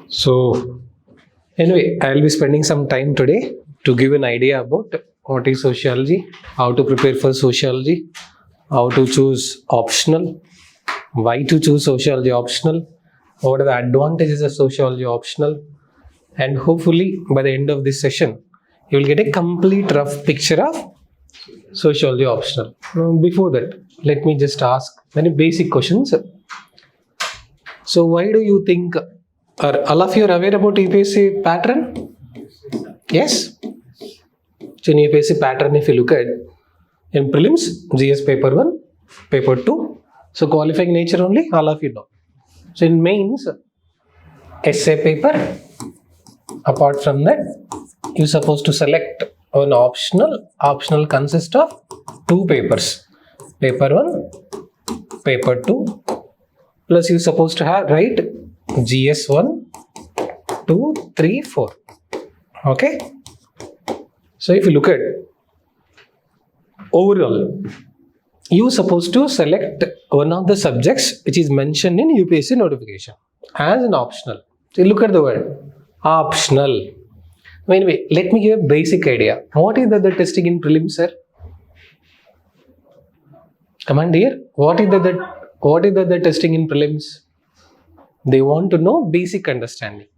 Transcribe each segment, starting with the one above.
So, anyway, I'll be spending some time today to give an idea about what is sociology, how to prepare for sociology, how to choose optional, why to choose sociology optional, what are the advantages of sociology optional, and hopefully by the end of this session, you will get a complete rough picture of sociology optional. Now, before that, let me just ask many basic questions. So, why do you think, are all of you are aware about UPSC pattern? Yes? So, in UPSC pattern, if you look at in prelims, GS paper 1, paper 2, so qualifying nature only, all of you know. So, in mains, essay paper, apart from that, you're supposed to select an optional. Optional consists of two papers, paper 1, paper 2, plus you're supposed to have write GS 1, 2, 3, 4. Okay. So if you look at overall, you're supposed to select one of the subjects which is mentioned in UPSC notification as an optional. So you look at the word optional. Anyway, let me give a basic idea. What is the testing in prelims, sir? Come on, dear. What is the testing in prelims? They want to know basic understanding.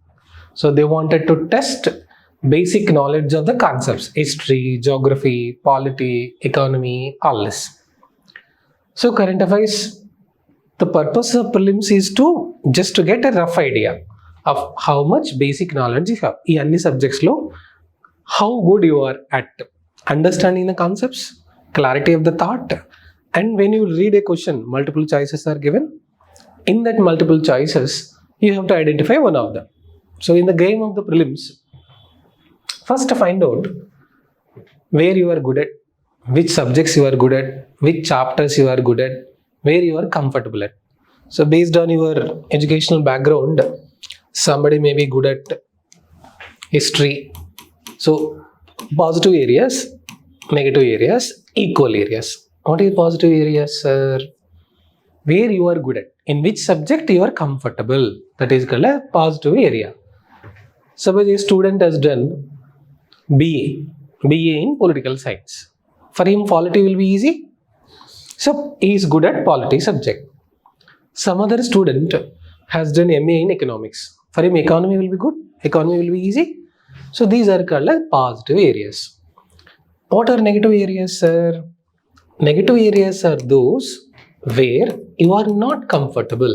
So they wanted to test basic knowledge of the concepts, history, geography, polity, economy, all this. So current affairs, the purpose of prelims is to just to get a rough idea of how much basic knowledge you have. In any subjects low, how good you are at understanding the concepts, clarity of the thought, and when you read a question, multiple choices are given. In that multiple choices, you have to identify one of them. So in the game of the prelims, first find out where you are good at, which subjects you are good at, which chapters you are good at, where you are comfortable at. So based on your educational background, somebody may be good at history. So positive areas, negative areas, equal areas. What is positive areas, sir? Where you are good at, in which subject you are comfortable, that is called a positive area. Suppose a student has done BA in political science. For him, polity will be easy. So he is good at polity subject. Some other student has done MA in economics. For him, economy will be good. Economy will be easy. So these are called as positive areas. What are negative areas, sir? Negative areas are those where you are not comfortable,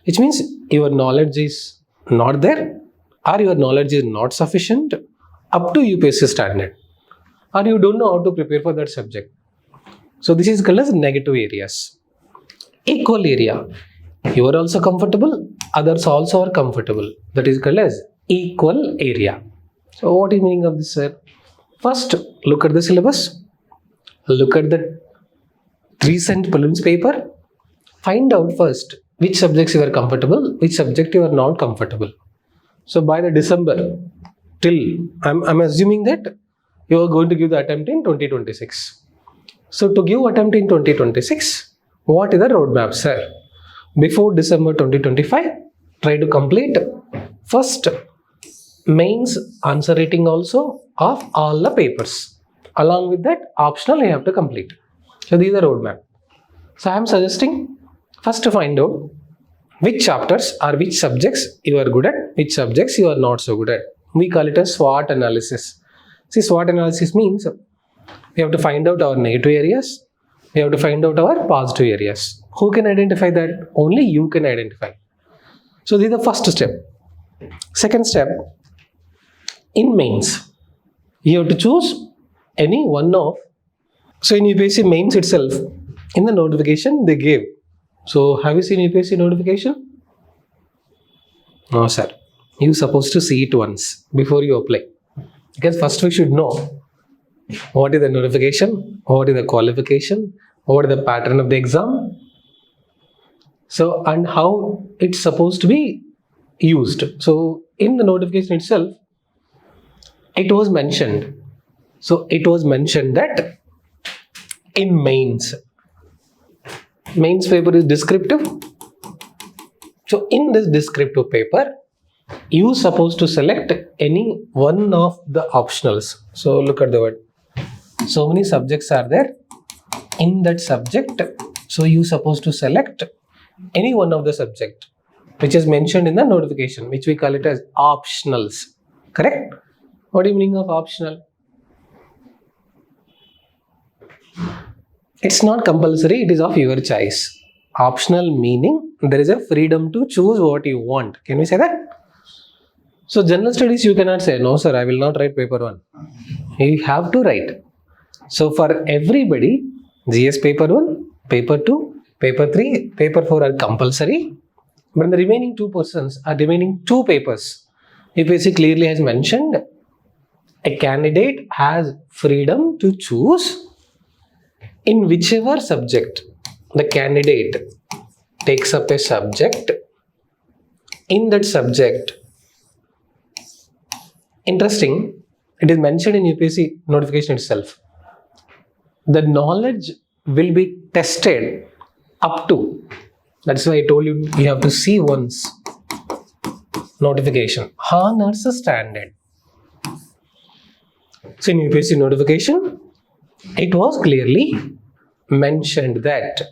which means your knowledge is not there, or your knowledge is not sufficient up to UPSC standard, or you don't know how to prepare for that subject. So this is called as negative areas. Equal area, you are also comfortable, others also are comfortable, that is called as equal area. So what is the meaning of this, sir? First, look at the syllabus, look at the recent prelims paper, find out first which subjects you are comfortable, which subject you are not comfortable. So by the December, till I'm assuming that you are going to give the attempt in 2026. So to give attempt in 2026, what is the roadmap, sir? Before December 2025, try to complete first mains answer rating also of all the papers. Along with that, optional you have to complete. So these are roadmap. So I am suggesting first to find out which chapters or which subjects you are good at, which subjects you are not so good at. We call it a SWOT analysis. See, SWOT analysis means we have to find out our negative areas, we have to find out our positive areas. Who can identify that? Only you can identify. So this is the first step. Second step, in mains, you have to choose any one of. So in UPSC mains itself, in the notification they gave. So have you seen UPSC notification? No, sir. You're supposed to see it once before you apply. Because first we should know what is the notification, what is the qualification, what is the pattern of the exam. So, and how it's supposed to be used. So in the notification itself, it was mentioned. So it was mentioned that in mains paper is descriptive. So in this descriptive paper, you supposed to select any one of the optionals. So look at the word. So many subjects are there in that subject. So you supposed to select any one of the subject which is mentioned in the notification, which we call it as optionals. Correct? What do you mean of optional? It's not compulsory, it is of your choice. Optional meaning there is a freedom to choose what you want. Can we say that? So general studies you cannot say, no sir, I will not write paper 1. You have to write. So for everybody, GS paper 1, paper 2, paper 3, paper 4 are compulsory. But the remaining 2% are remaining 2 papers. UPSC clearly has mentioned a candidate has freedom to choose in whichever subject the candidate takes up a subject. In that subject, interesting, it is mentioned in UPSC notification itself. The knowledge will be tested up to. That's why I told you have to see once notification. Honors standard. So in UPSC notification, it was clearly mentioned that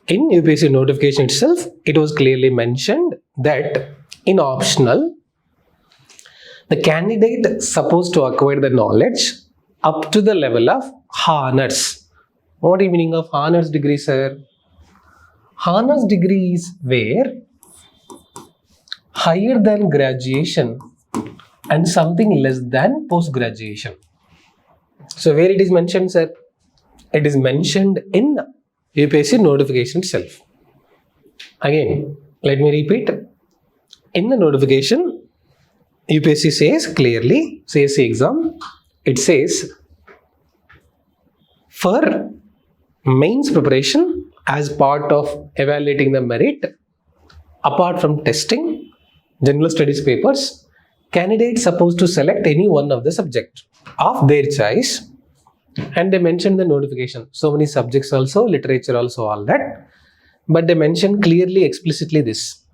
in UPSC notification itself, it was clearly mentioned that in optional, the candidate supposed to acquire the knowledge up to the level of honors. What is the meaning of honors degree, sir? Honors degree is where higher than graduation and something less than post graduation. So where it is mentioned, sir? It is mentioned in UPSC notification itself. Again, let me repeat. In the notification, UPSC says clearly, CSC exam, it says for mains preparation as part of evaluating the merit, apart from testing, general studies papers, candidates supposed to select any one of the subject of their choice. And they mentioned the notification. So many subjects also, literature also, all that. But they mentioned clearly, explicitly this.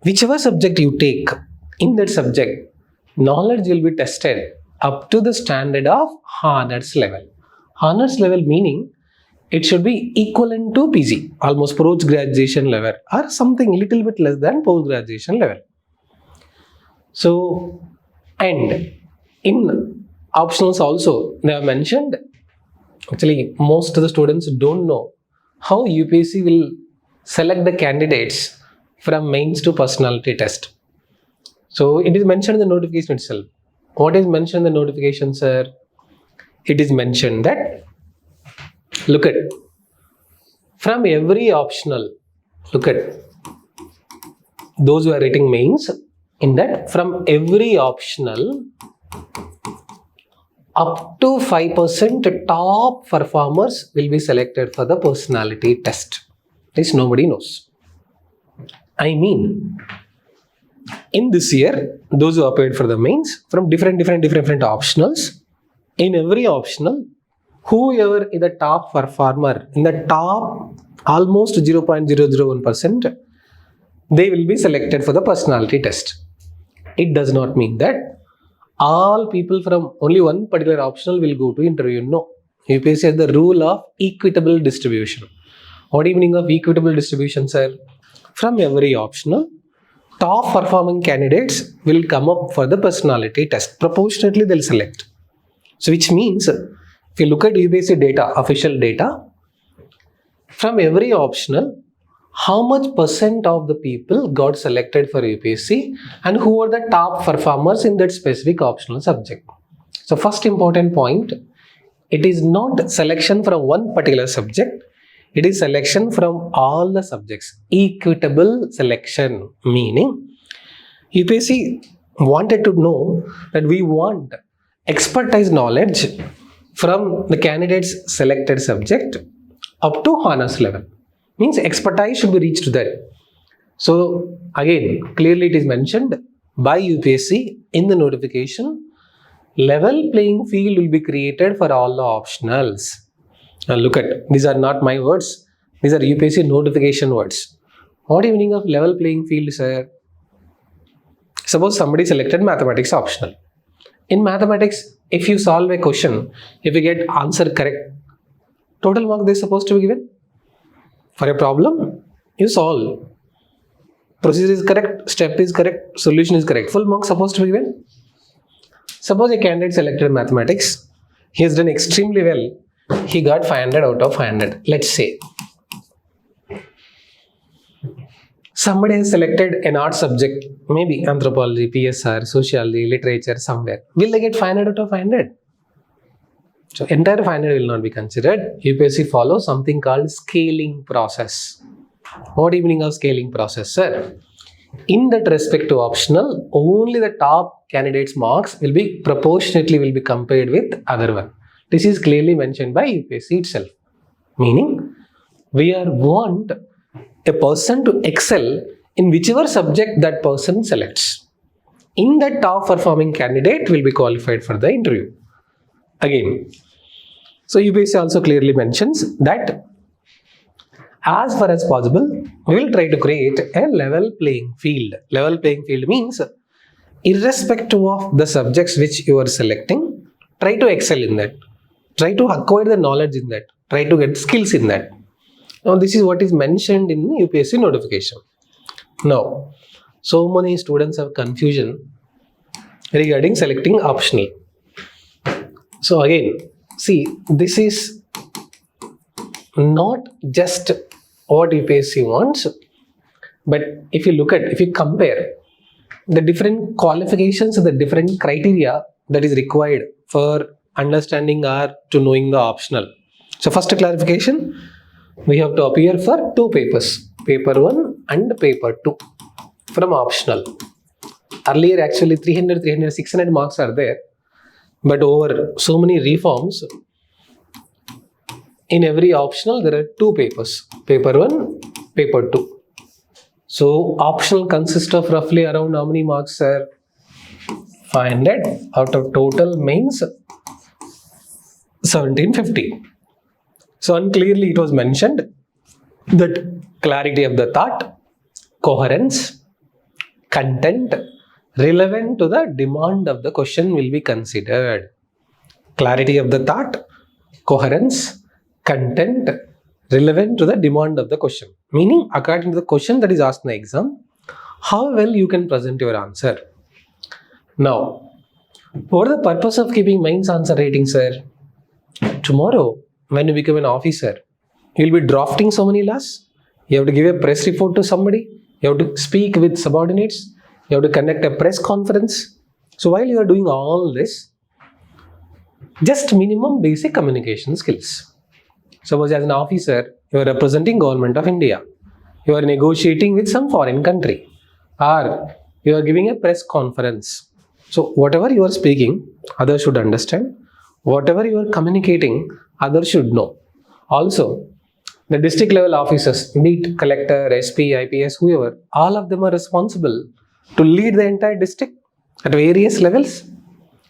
Whichever subject you take, in that subject, knowledge will be tested up to the standard of honors level. Honors level meaning it should be equivalent to PG, almost post-graduation level, or something little bit less than post-graduation level. So, and in optionals also, they have mentioned, actually most of the students don't know how UPSC will select the candidates from mains to personality test. So it is mentioned in the notification itself. What is mentioned in the notification, sir? It is mentioned that, look at, from every optional, look at, those who are writing mains, in that from every optional, up to 5% top performers will be selected for the personality test. This nobody knows. I mean, in this year, those who applied for the mains from different optionals, in every optional, whoever is the top performer, in the top almost 0.001%, they will be selected for the personality test. It does not mean that all people from only one particular optional will go to interview. No. UPSC has the rule of equitable distribution. What do you mean of equitable distribution, sir? From every optional, top performing candidates will come up for the personality test. Proportionately, they'll select. So, which means, if you look at UPSC data, official data, from every optional, how much percent of the people got selected for UPSC and who are the top performers in that specific optional subject. So first important point, it is not selection from one particular subject, it is selection from all the subjects. Equitable selection, meaning UPSC wanted to know that we want expertise knowledge from the candidate's selected subject up to honors level. Means expertise should be reached there. So again, clearly it is mentioned by UPSC in the notification, level playing field will be created for all the optionals. Now look at, these are not my words, these are UPSC notification words. What is the meaning of level playing field, sir? Suppose somebody selected mathematics optional. In mathematics, if you solve a question, if you get answer correct, total mark they supposed to be given. For a problem, you solve. Procedure is correct, step is correct, solution is correct. Full mark supposed to be given. Suppose a candidate selected mathematics, he has done extremely well. He got 500 out of 500. Let's say somebody has selected an art subject, maybe anthropology, PSR, sociology, literature, somewhere. Will they get 500 out of 500? So entire 500 will not be considered. UPSC follows something called scaling process. What do you mean of scaling process, sir? In that respect to optional, only the top candidates' marks will be compared with other one. This is clearly mentioned by UPSC itself. Meaning, we want a person to excel in whichever subject that person selects. In that top performing candidate will be qualified for the interview. Again, so UPSC also clearly mentions that as far as possible, we will try to create a level playing field. Level playing field means irrespective of the subjects which you are selecting, try to excel in that. Try to acquire the knowledge in that. Try to get skills in that. Now, this is what is mentioned in the UPSC notification. Now, so many students have confusion regarding selecting optional. So again, see, this is not just what UPSC wants, but if you compare the different qualifications, the different criteria that is required for understanding or to knowing the optional. So first clarification, we have to appear for two papers, paper 1 and paper 2 from optional. Earlier actually 300, 600 marks are there, but over so many reforms, in every optional there are two papers, paper 1, paper 2. So optional consists of roughly around how many marks, sir? 500 out of total means 1750. So unclearly it was mentioned that clarity of the thought, coherence, content relevant to the demand of the question will be considered. Clarity of the thought, coherence, content relevant to the demand of the question. Meaning, according to the question that is asked in the exam, how well you can present your answer. Now, what is the purpose of keeping mains answer rating, sir? Tomorrow, when you become an officer, you will be drafting so many laws. You have to give a press report to somebody. You have to speak with subordinates. You have to conduct a press conference. So while you are doing all this, just minimum basic communication skills. Suppose as an officer, you are representing government of India. You are negotiating with some foreign country. Or you are giving a press conference. So whatever you are speaking, others should understand. Whatever you are communicating, others should know. Also, the district level officers, be it collector, SP, IPS, whoever, all of them are responsible to lead the entire district at various levels.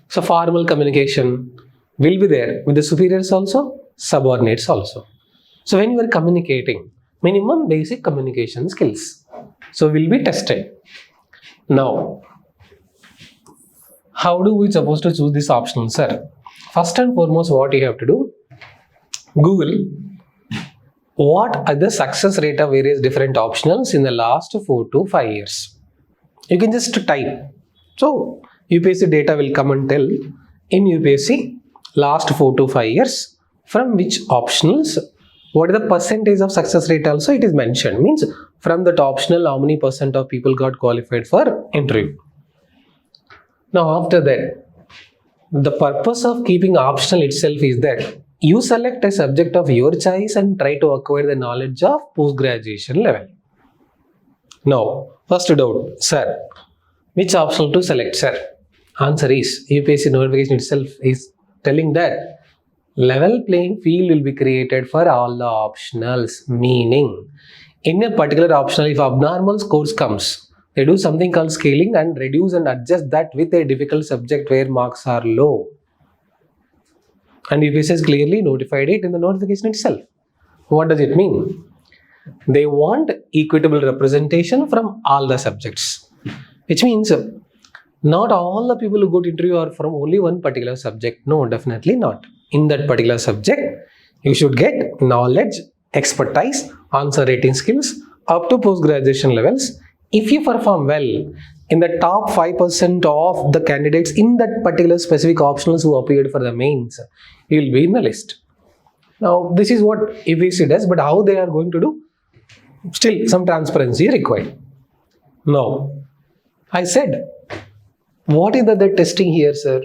So formal communication will be there with the superiors also, subordinates also. So when you are communicating, minimum basic communication skills. So will be tested. Now, how do we supposed to choose this option, sir? First and foremost, what you have to do, Google what are the success rate of various different optionals in the last 4 to 5 years. You can just type. So UPSC data will come and tell in UPSC last 4 to 5 years from which optionals, what is the percentage of success rate also it is mentioned. Means from that optional how many percent of people got qualified for interview. Now after that, the purpose of keeping optional itself is that you select a subject of your choice and try to acquire the knowledge of post-graduation level. Now, first doubt, sir, which optional to select, sir? Answer is, UPSC notification itself is telling that level playing field will be created for all the optionals. Meaning, in a particular optional, if abnormal scores comes, they do something called scaling and reduce and adjust that with a difficult subject where marks are low. And UPSC has clearly notified it in the notification itself. What does it mean? They want equitable representation from all the subjects. Which means Not all the people who go to interview are from only one particular subject. No, definitely not. In that particular subject, you should get knowledge, expertise, answer rating skills up to post-graduation levels. If you perform well in the top 5% of the candidates in that particular specific optionals who appeared for the mains, you will be in the list. Now, this is what UPSC does, but how they are going to do? Still, some transparency required. Now, I said, what is the testing here, sir?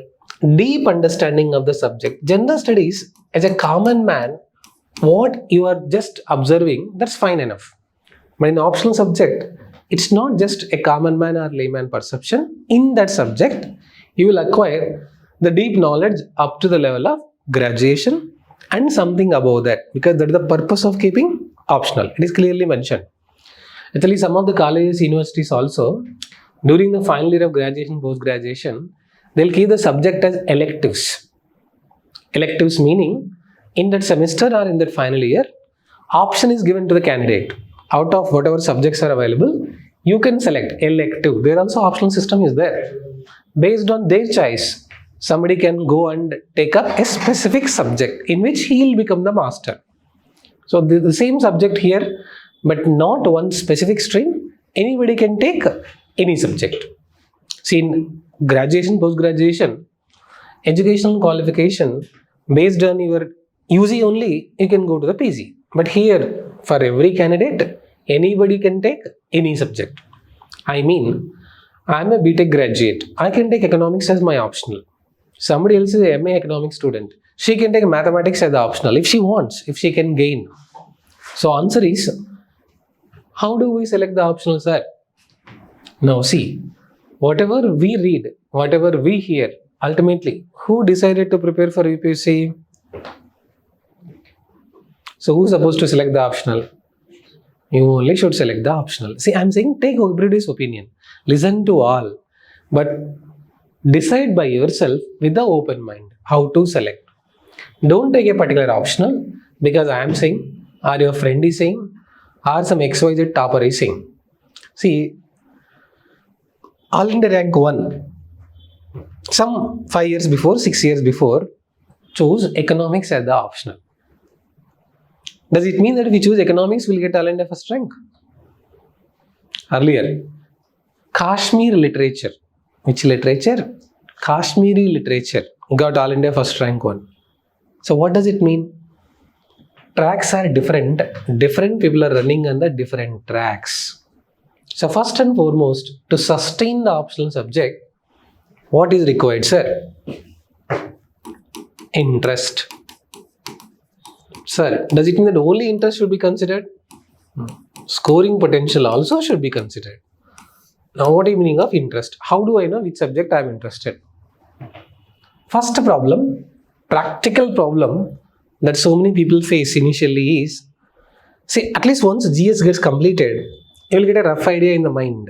Deep understanding of the subject. General studies, as a common man, what you are just observing, that's fine enough. But in optional subject, it's not just a common man or layman perception. In that subject, you will acquire the deep knowledge up to the level of graduation and something above that, because that is the purpose of keeping optional. It is clearly mentioned. Actually, some of the colleges, universities also, during the final year of graduation, post-graduation, they'll keep the subject as electives. Electives meaning, in that semester or in that final year, option is given to the candidate. Out of whatever subjects are available, you can select elective. There also optional system is there. Based on their choice, somebody can go and take up a specific subject in which he will become the master. So the same subject here, but not one specific stream. Anybody can take any subject. See, in graduation, post-graduation, educational qualification, based on your UG only, you can go to the PG. But here, for every candidate, anybody can take any subject. I mean, I am a BTech graduate. I can take economics as my optional. Somebody else is a MA economics student. She can take mathematics as the optional if she wants, if she can gain. So answer is, how do we select the optional, sir? Now see, whatever we read, whatever we hear, ultimately, who decided to prepare for UPSC? So who's supposed to select the optional? You only should select the optional. See, I'm saying take everybody's opinion. Listen to all. But decide by yourself with the open mind how to select. Don't take a particular optional because I am saying, or your friend is saying, or some XYZ topper is saying. See, All India rank 1, some 5 years before, 6 years before, chose economics as the optional. Does it mean that if we choose economics, we'll get All India first rank? Earlier, Kashmir literature. Which literature? Kashmiri literature got All India first rank 1. So what does it mean? Tracks are different. Different people are running on the different tracks. So first and foremost, to sustain the optional subject, what is required, sir? Interest. Sir, does it mean that only interest should be considered? Scoring potential also should be considered. Now, what is the meaning of interest? How do I know which subject I am interested? First problem, practical problem that so many people face initially is, see, at least once GS gets completed, you will get a rough idea in the mind.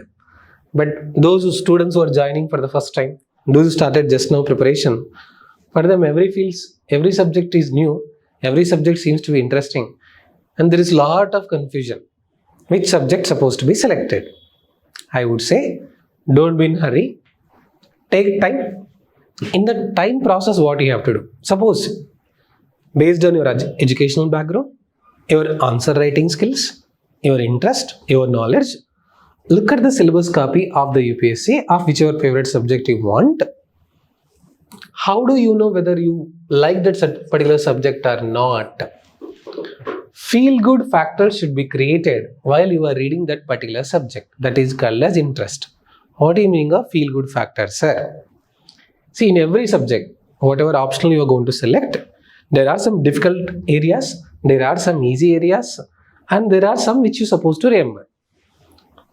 But those students who are joining for the first time, those who started just now preparation, for them every subject is new, every subject seems to be interesting, and there is a lot of confusion. Which subject is supposed to be selected? I would say, don't be in a hurry. Take time. In the time process, what you have to do? Suppose, based on your educational background, your answer writing skills, your interest, your knowledge, look at the syllabus copy of the UPSC of whichever favorite subject you want. How do you know whether you like that particular subject or not? Feel-good factors should be created while you are reading that particular subject. That is called as interest. What do you mean of feel-good factor, sir? See, in every subject, whatever optional you are going to select, there are some difficult areas, there are some easy areas, and there are some which you're supposed to remember.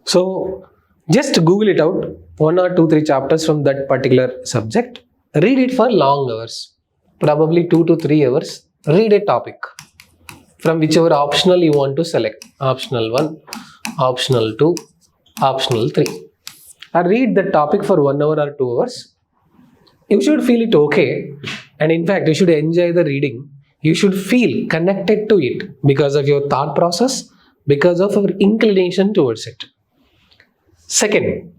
So, just Google it out, 1 or 2, 3 chapters from that particular subject. Read it for long hours, probably 2 to 3 hours. Read a topic from whichever optional you want to select. Optional 1, optional 2, optional 3. And read the topic for 1 hour or 2 hours. You should feel it okay. And in fact, you should enjoy the reading. You should feel connected to it because of your thought process, because of your inclination towards it. Second,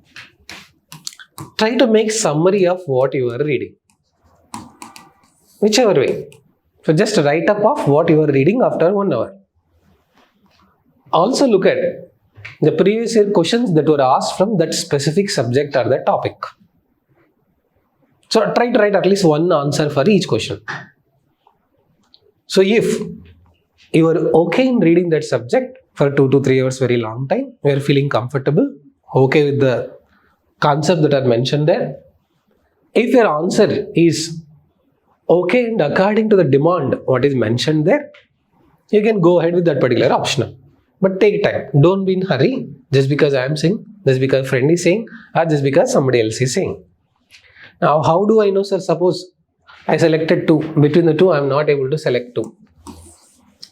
try to make summary of what you are reading. Whichever way. So just write up of what you are reading after 1 hour. Also look at the previous year questions that were asked from that specific subject or the topic. So try to write at least one answer for each question. So if you are okay in reading that subject for 2 to 3 hours, very long time, you are feeling comfortable, okay with the concept that are mentioned there. If your answer is okay and according to the demand what is mentioned there, you can go ahead with that particular optional. But take time. Don't be in hurry just because I am saying, just because a friend is saying, or just because somebody else is saying. Now, how do I know, sir? Suppose I selected 2. Between the 2, I am not able to select 2.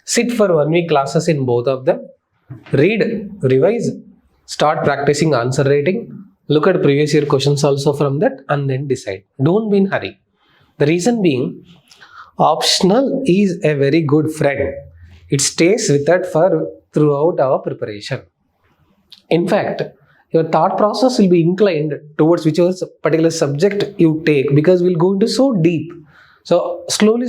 Sit for 1 week classes in both of them. Read, revise, start practicing answer writing. Look at previous year questions also from that and then decide. Don't be in hurry. The reason being, optional is a very good friend. It stays with us throughout our preparation. In fact, your thought process will be inclined towards whichever particular subject you take because we'll go into so deep. So slowly,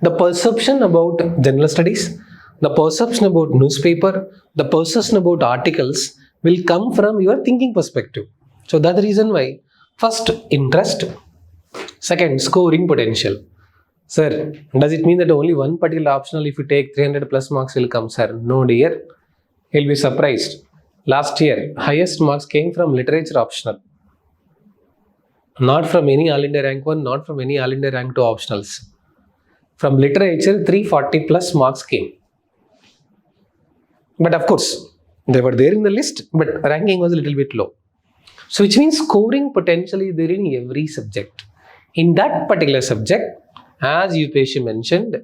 the perception about general studies, the perception about newspaper, the perception about articles will come from your thinking perspective. So that's the reason why first interest, second scoring potential. Sir, does it mean that only one particular optional if you take 300 plus marks will come, sir? No dear. You'll be surprised. Last year, highest marks came from literature optional. Not from any All India rank 1, not from any All India rank 2 optionals. From literature, 340 plus marks came. But of course, they were there in the list, but ranking was a little bit low. So which means scoring potential is there in every subject. In that particular subject, as UPSC mentioned,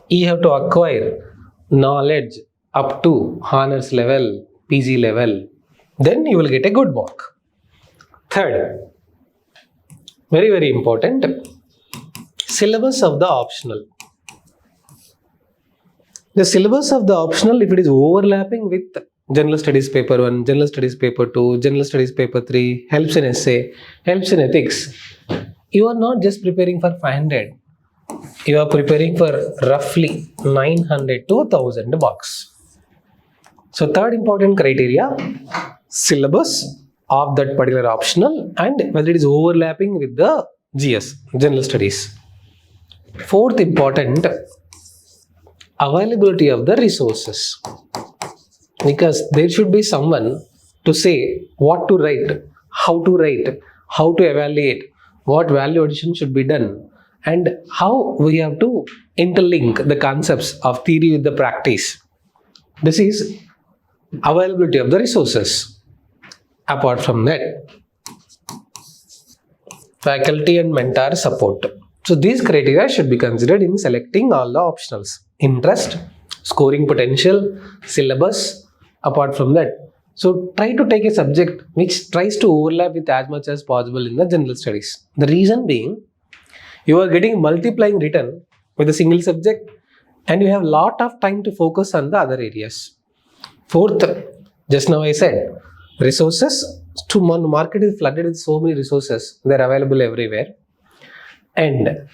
you have to acquire knowledge up to honors level, PG level. Then you will get a good mark. Third, very, very important, syllabus of the optional. The syllabus of the optional, if it is overlapping with General Studies Paper 1, General Studies Paper 2, General Studies Paper 3, helps in essay, helps in ethics, you are not just preparing for 500. You are preparing for roughly 900 to 1000 marks. So third important criteria, syllabus of that particular optional and whether it is overlapping with the GS, General Studies. Fourth important, availability of the resources. Because there should be someone to say what to write, how to evaluate, what value addition should be done, and how we have to interlink the concepts of theory with the practice. This is availability of the resources. Apart from that, faculty and mentor support. So these criteria should be considered in selecting all the optionals. Interest, scoring potential, syllabus. Apart from that, so try to take a subject which tries to overlap with as much as possible in the general studies. The reason being, you are getting multiplying written with a single subject and you have a lot of time to focus on the other areas. Fourth, just now I said, resources. To market is flooded with so many resources. They are available everywhere. And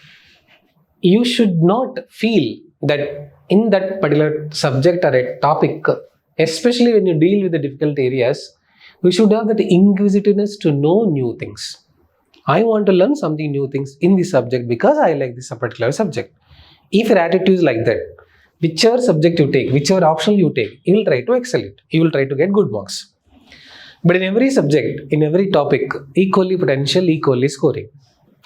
you should not feel that in that particular subject or a topic, especially when you deal with the difficult areas, we should have that inquisitiveness to know new things. I want to learn something new things in this subject because I like this particular subject. If your attitude is like that, whichever subject you take, whichever optional you take, you will try to excel it. You will try to get good marks. But in every subject, in every topic, equally potential, equally scoring.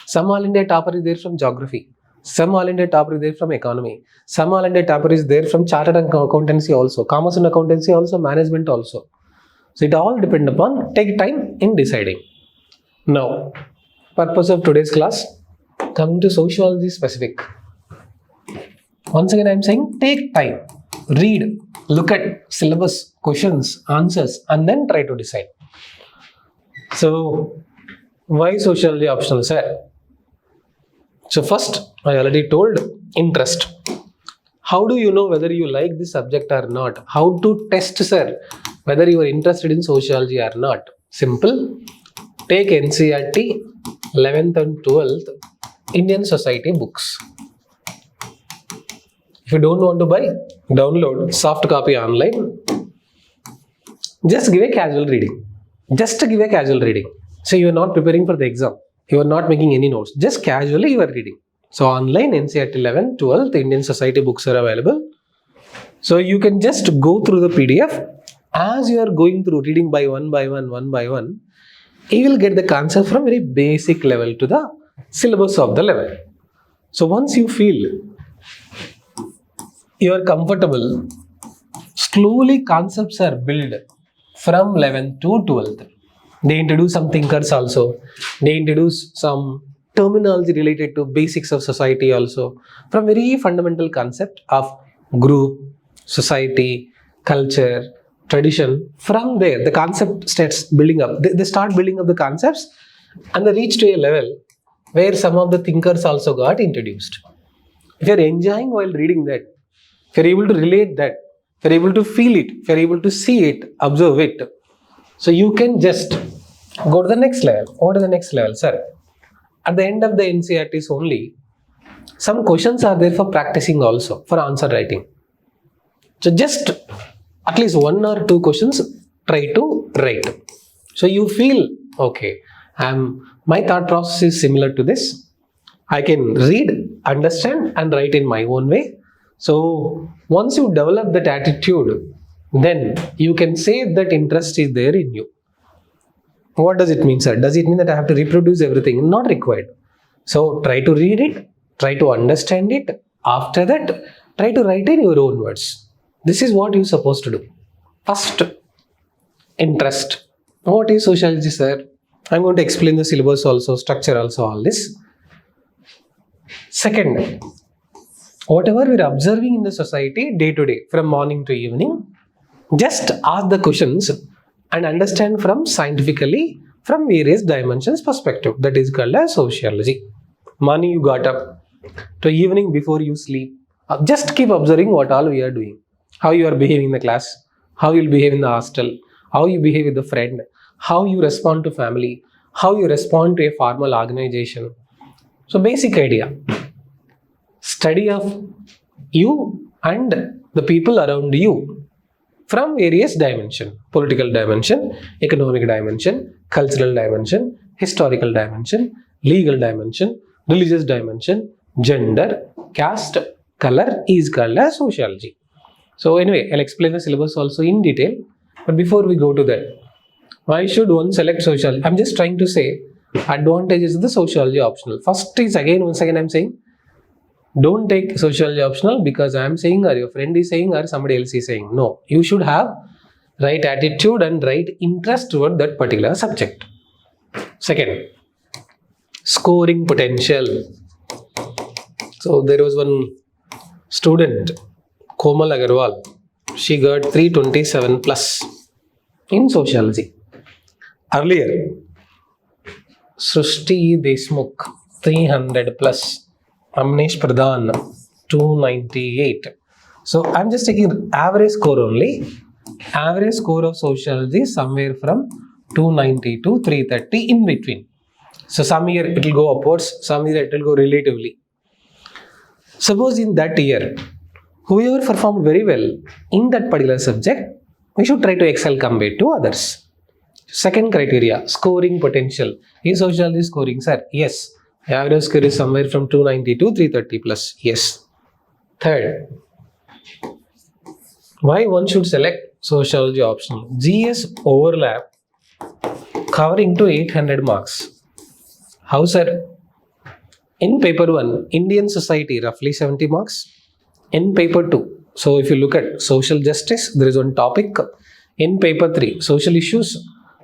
Some All India topper is there from geography. Some All India topper is there from economy. Some All India topper is there from chartered accountancy also, commerce and accountancy also, management also. So it all depends upon, take time in deciding. Now, purpose of today's class, coming to sociology specific. Once again I am saying, take time, read, look at syllabus, questions, answers, and then try to decide. So, why sociology optional, sir? So first, I already told, interest. How do you know whether you like this subject or not? How to test, sir, whether you are interested in sociology or not? Simple. take NCERT 11th and 12th Indian Society books. If you don't want to buy, download soft copy online. Just give a casual reading. Just give a casual reading. So you are not preparing for the exam. You are not making any notes. Just casually you are reading. So online NCERT 11th, 12th Indian Society books are available. So you can just go through the PDF. As you are going through reading by one by one, you will get the concept from very basic level to the syllabus of the level. So once you feel you are comfortable, slowly concepts are built from 11th to 12th. They introduce some thinkers also. They introduce some terminology related to basics of society also. From very fundamental concept of group, society, culture, tradition. From there, the concept starts building up. They start building up the concepts and they reach to a level where some of the thinkers also got introduced. If you are enjoying while reading that, if you are able to relate that, if you are able to feel it, if you are able to see it, observe it, so you can just go to the next level. What is the next level, sir? At the end of the NCERTs only, some questions are there for practicing also, for answer writing. So just at least 1 or 2 questions try to write. So you feel, okay, my thought process is similar to this. I can read, understand and write in my own way. So once you develop that attitude, then you can say that interest is there in you. What does it mean, sir? Does it mean that I have to reproduce everything? Not required. So try to read it, try to understand it. After that, try to write in your own words. This is what you're supposed to do. First, interest. What is sociology, sir? I'm going to explain the syllabus also, structure also, all this. Second, whatever we're observing in the society day to day, from morning to evening, just ask the questions and understand from scientifically, from various dimensions perspective. That is called as sociology. Morning you got up, to evening before you sleep, just keep observing what all we are doing. How you are behaving in the class, how you will behave in the hostel, how you behave with the friend, how you respond to family, how you respond to a formal organization. So basic idea. Study of you and the people around you from various dimensions. Political dimension, economic dimension, cultural dimension, historical dimension, legal dimension, religious dimension, gender, caste, color is called as sociology. So anyway, I'll explain the syllabus also in detail. But before we go to that, why should one select sociology? I'm just trying to say advantages of the sociology optional. First is once again I'm saying, don't take sociology optional because I'm saying or your friend is saying or somebody else is saying. No, you should have right attitude and right interest toward that particular subject. Second, scoring potential. So there was one student, Komal Agarwal. She got 327 plus in sociology. Earlier, Srushti Deshmukh 300 plus. Amnish Pradhan 298. So I'm just taking average score only. Average score of sociology somewhere from 290 to 330 in between. So some year it will go upwards, some year it will go relatively. Suppose in that year, whoever performed very well in that particular subject, we should try to excel compared to others. Second criteria, scoring potential. Is sociology scoring, sir? Yes. Average score is somewhere from 290 to 330 plus. Yes. Third, why one should select sociology optional? GS overlap covering to 800 marks. How, sir? In paper 1, Indian society roughly 70 marks. In paper 2, so if you look at social justice, there is one topic. In paper 3, social issues.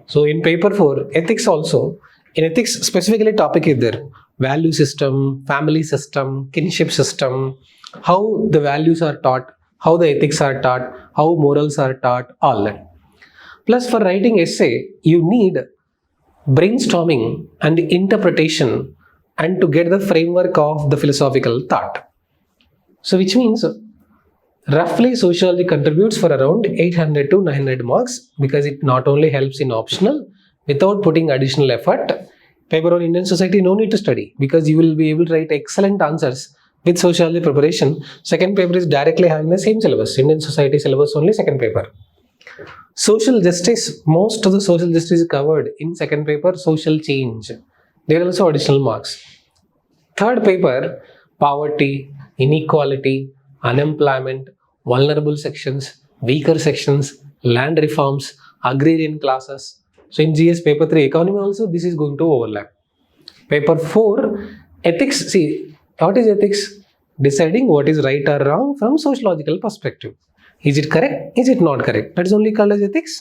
So in paper 4, ethics also. In ethics, specifically topic is there. Value system, family system, kinship system, how the values are taught, how the ethics are taught, how morals are taught, all that. Plus for writing essay, you need brainstorming and interpretation and to get the framework of the philosophical thought. So which means roughly sociology contributes for around 800 to 900 marks because it not only helps in optional, without putting additional effort. Paper on Indian society, no need to study because you will be able to write excellent answers with sociology preparation. Second paper is directly having the same syllabus, Indian society syllabus only, second paper. Social justice, most of the social justice is covered in second paper. Social change, there are also additional marks. Third paper, poverty, inequality, unemployment, vulnerable sections, weaker sections, land reforms, agrarian classes. So in GS paper 3 economy also this is going to overlap. Paper 4 ethics. See, what is ethics? Deciding what is right or wrong from sociological perspective. Is it correct? Is it not correct? That is only called as ethics.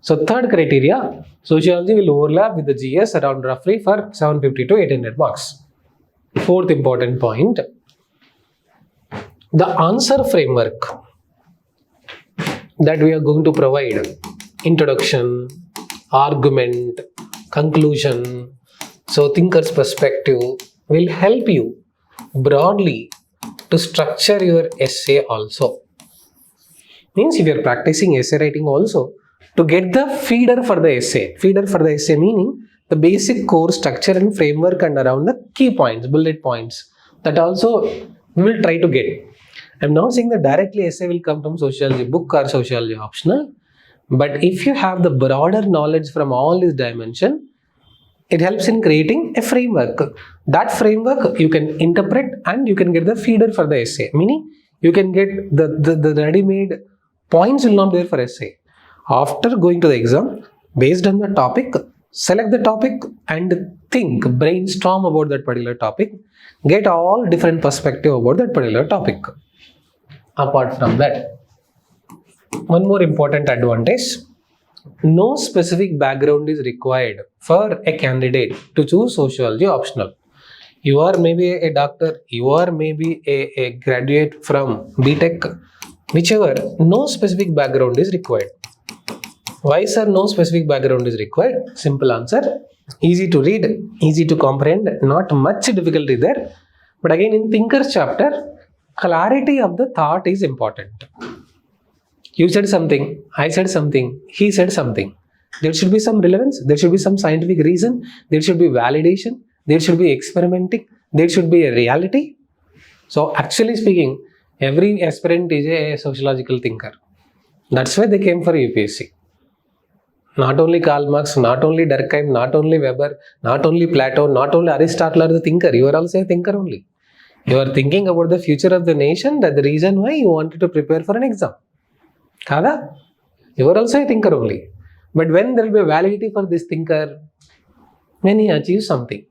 So third criteria, sociology will overlap with the GS around roughly for 750 to 800 marks. Fourth important point, the answer framework that we are going to provide, introduction, argument, conclusion, so thinker's perspective will help you broadly to structure your essay also. Means if you are practicing essay writing also, to get the feeder for the essay meaning the basic core structure and framework and around the key points, bullet points, that also we will try to get. I am not saying that directly essay will come from sociology book or sociology optional, but if you have the broader knowledge from all these dimensions, it helps in creating a framework. That framework you can interpret and you can get the feeder for the essay, meaning you can get the ready-made points will not be there for essay. After going to the exam, based on the topic, select the topic and think, brainstorm about that particular topic, get all different perspective about that particular topic. Apart from that, one more important advantage, no specific background is required for a candidate to choose sociology optional. You are maybe a doctor, you are maybe a graduate from BTech, whichever, no specific background is required. Why, sir, no specific background is required? Simple answer, easy to read, easy to comprehend, not much difficulty there. But again, in Thinker's chapter, clarity of the thought is important. You said something, I said something, he said something. There should be some relevance, there should be some scientific reason, there should be validation, there should be experimenting, there should be a reality. So actually speaking, every aspirant is a sociological thinker. That's why they came for UPSC. Not only Karl Marx, not only Durkheim, not only Weber, not only Plato, not only Aristotle are the thinker. You are also a thinker only. You are thinking about the future of the nation. That's the reason why you wanted to prepare for an exam. Kada? You are also a thinker only. But when there will be validity for this thinker, when he achieves something.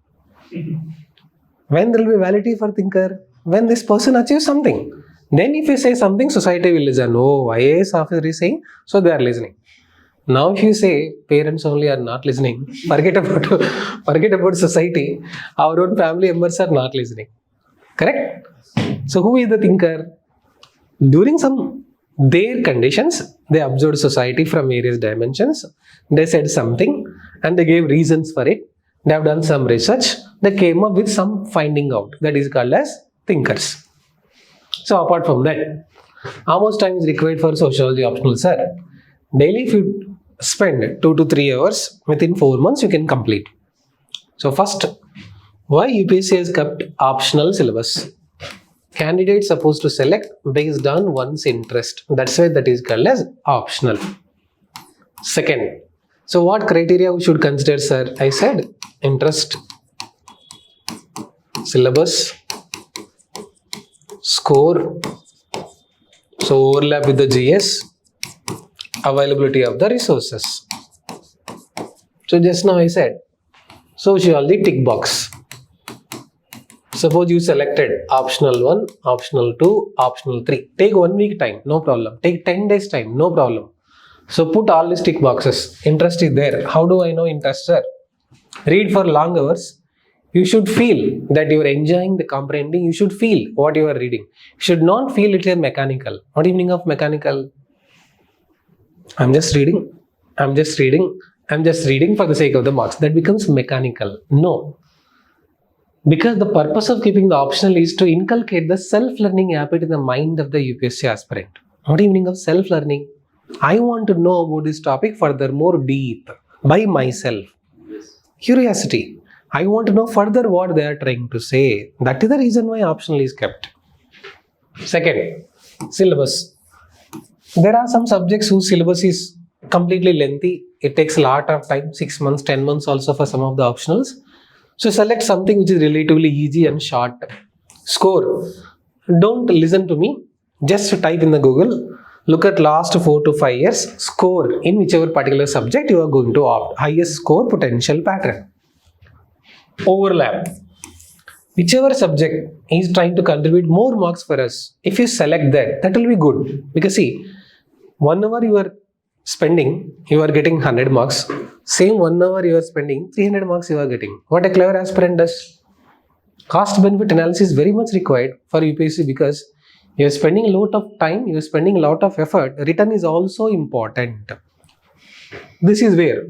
When there will be validity for thinker, when this person achieves something. Then if you say something, society will listen. Oh, IAS officer is saying, so they are listening. Now if you say parents only are not listening, forget about society, our own family members are not listening. Correct? So who is the thinker? During their conditions, they observed society from various dimensions. They said something and they gave reasons for it. They have done some research. They came up with some finding out. That is called as thinkers. So apart from that, how much time is required for sociology optional, sir? Daily if you spend 2 to 3 hours, within 4 months you can complete. So first, why UPSC has kept optional syllabus? Candidates supposed to select based on one's interest. That's why that is called as optional. Second, so what criteria we should consider, sir? I said interest, syllabus, score, so overlap with the GS, availability of the resources. So just now I said sociology tick box. Suppose you selected optional 1, optional 2, optional 3. Take 1 week time, no problem. Take 10 days time, no problem. So put all these tick boxes. Interest is there. How do I know interest, sir? Read for long hours. You should feel that you are enjoying the comprehending. You should feel what you are reading. You should not feel it is mechanical. What do you mean of mechanical? I'm just reading for the sake of the marks. That becomes mechanical. No. Because the purpose of keeping the optional is to inculcate the self-learning habit in the mind of the UPSC aspirant. What do you mean of self-learning? I want to know about this topic furthermore deep. by myself. Curiosity. I want to know further what they are trying to say. That is the reason why optional is kept. Second, syllabus. There are some subjects whose syllabus is completely lengthy. It takes a lot of time, 6 months, 10 months also for some of the optionals. So select something which is relatively easy and short. Score. Don't listen to me. Just type in the Google. Look at last 4 to 5 years. Score in whichever particular subject you are going to opt. Highest score potential pattern. Overlap. Whichever subject is trying to contribute more marks for us, if you select that, that will be good. Because see, 1 hour you are spending, you are getting 100 marks. Same 1 hour you are spending, 300 marks you are getting. What a clever aspirant does. Cost benefit analysis is very much required for UPSC because you are spending a lot of time, you are spending a lot of effort. Return is also important. This is where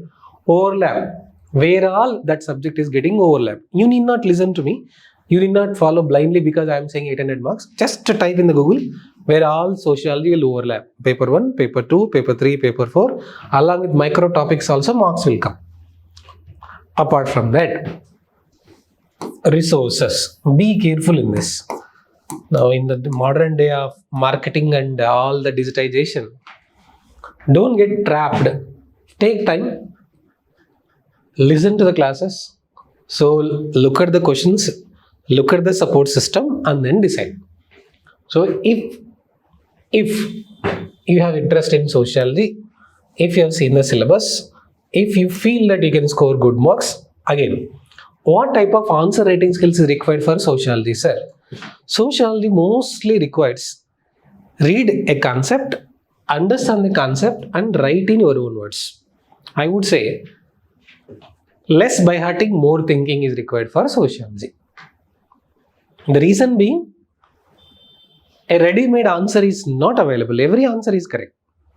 overlap, where all that subject is getting overlap. You need not listen to me. You need not follow blindly because I am saying 800 marks. Just type in the Google where all sociology will overlap. Paper 1, paper 2, paper 3, paper 4. Along with micro topics also marks will come. Apart from that, resources. Be careful in this. Now in the modern day of marketing and all the digitization, don't get trapped. Take time. Listen to the classes. So look at the questions, look at the support system and then decide. So if you have interest in sociology, if you have seen the syllabus, if you feel that you can score good marks, again, what type of answer writing skills is required for sociology, sir? Sociology mostly requires read a concept, understand the concept and write in your own words. I would say less by hearting, more thinking is required for sociology. The reason being, a ready-made answer is not available. Every answer is correct.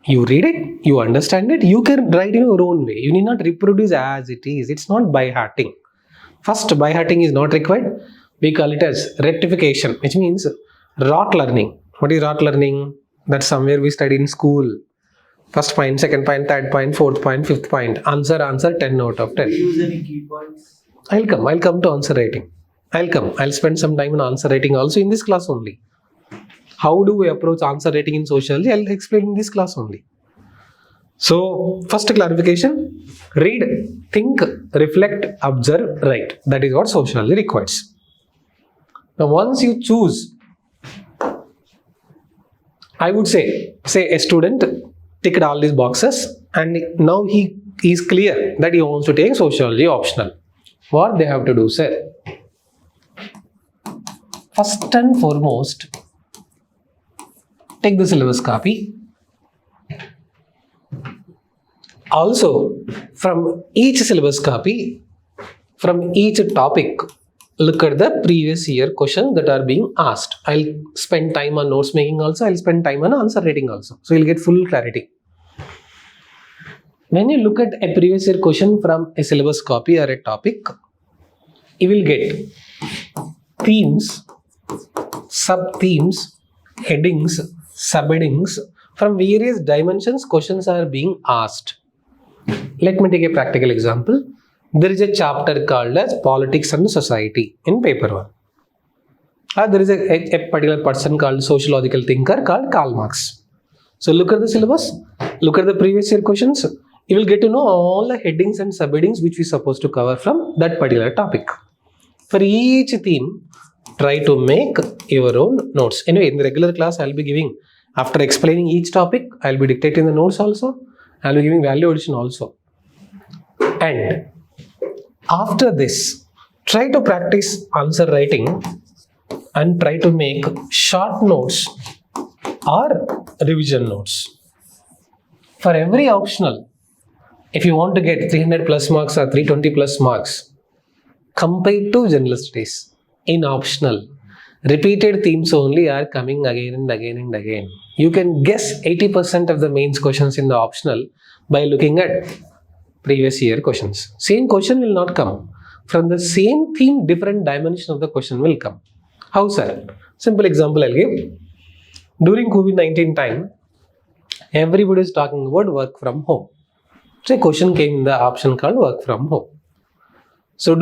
You read it, you understand it, you can write in your own way. You need not reproduce as it is. It's not by hearting. First, by hearting is not required. We call it as rectification, which means rote learning. What is rote learning? That's somewhere we study in school. First point, second point, third point, fourth point, fifth point. Answer, 10 out of 10. Use any key points? I'll come to answer writing. I'll spend some time on answer writing also in this class only. How do we approach answer writing in sociology? I'll explain in this class only. So, first clarification, read, think, reflect, observe, write. That is what sociology requires. Now, once you choose, I would say a student ticked all these boxes and now he is clear that he wants to take sociology optional. What they have to do, sir? First and foremost, take the syllabus copy. Also, from each syllabus copy, from each topic, look at the previous year questions that are being asked. I'll spend time on notes making also. I'll spend time on answer writing also. So you'll get full clarity. When you look at a previous year question from a syllabus copy or a topic, you will get themes, sub-themes, headings, subheadings. From various dimensions, questions are being asked. Let me take a practical example. There is a chapter called as Politics and Society in paper 1. There is a particular person called sociological thinker called Karl Marx. So look at the syllabus, look at the previous year questions. You will get to know all the headings and subheadings which we are supposed to cover from that particular topic. For each theme, try to make your own notes. Anyway, in the regular class, I will be giving, after explaining each topic, I will be dictating the notes also. I will be giving value addition also. And after this, try to practice answer writing and try to make short notes or revision notes. For every optional, if you want to get 300 plus marks or 320 plus marks, compared to general studies, in optional, repeated themes only are coming again and again and again. You can guess 80% of the mains questions in the optional by looking at previous year questions. Same question will not come. From the same theme, different dimension of the question will come. How, sir? Simple example I'll give. During COVID-19 time, everybody is talking about work from home. So a question came in the option called work from home. So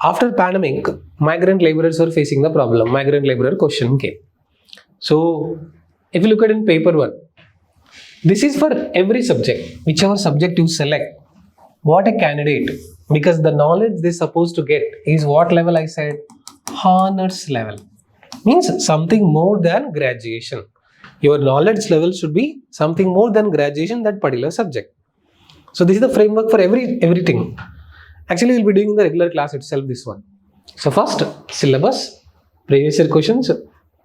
after pandemic, migrant laborers were facing the problem. Migrant laborer question came. So if you look at in paper 1, this is for every subject, whichever subject you select, what a candidate, because the knowledge they're supposed to get is what level I said? Honors level. Means something more than graduation. Your knowledge level should be something more than graduation, that particular subject. So this is the framework for everything. Actually, we'll be doing in the regular class itself, this one. So first, syllabus, previous year questions,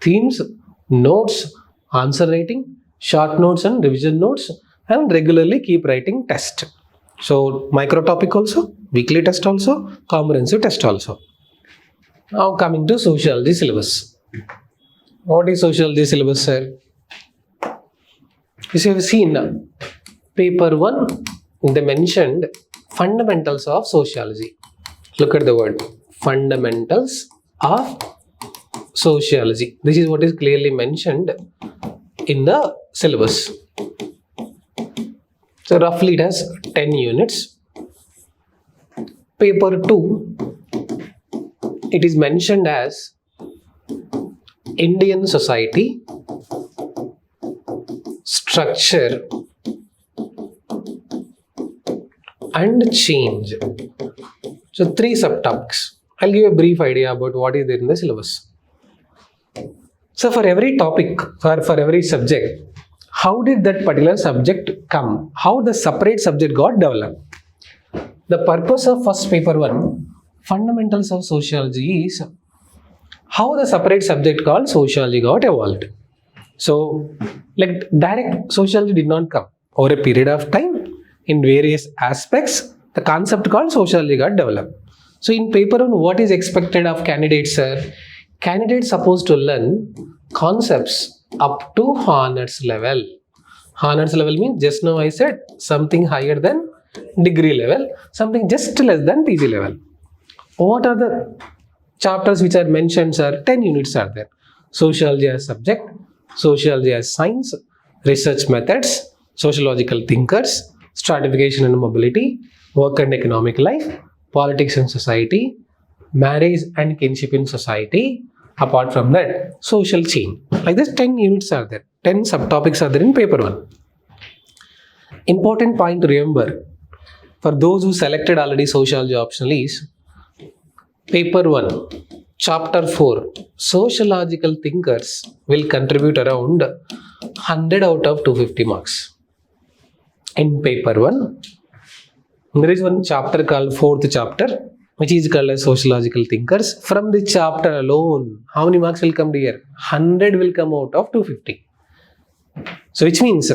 themes, notes, answer writing, short notes and revision notes, and regularly keep writing test. So micro topic also, weekly test also, comprehensive test also. Now coming to sociology syllabus. What is sociology syllabus, sir? As you have seen, paper 1, they mentioned fundamentals of sociology. Look at the word, fundamentals of sociology. This is what is clearly mentioned in the syllabus. So roughly it has 10 units. Paper 2, it is mentioned as Indian society, structure and change. So 3 subtopics. I'll give a brief idea about what is there in the syllabus. So for every topic, for every subject, how did that particular subject come? How the separate subject got developed? The purpose of first paper 1, fundamentals of sociology, is how the separate subject called sociology got evolved. So like direct sociology did not come. Over a period of time, in various aspects, the concept called sociology got developed. So in paper 1, what is expected of candidates, sir? Candidates supposed to learn concepts up to honors level. Honors level means, just now I said, something higher than degree level, something just less than PG level. What are the chapters which are mentioned, sir? 10 units are there. Sociology as subject, sociology as science, research methods, sociological thinkers, stratification and mobility, work and economic life, politics and society, marriage and kinship in society. Apart from that, social change. Like this, 10 units are there. 10 subtopics are there in paper 1. Important point to remember, for those who selected already sociology optional, is paper 1, chapter 4, sociological thinkers will contribute around 100 out of 250 marks. In paper 1, there is one chapter called 4th chapter, which is called as sociological thinkers. From the chapter alone, how many marks will come here? 100 will come out of 250. So which means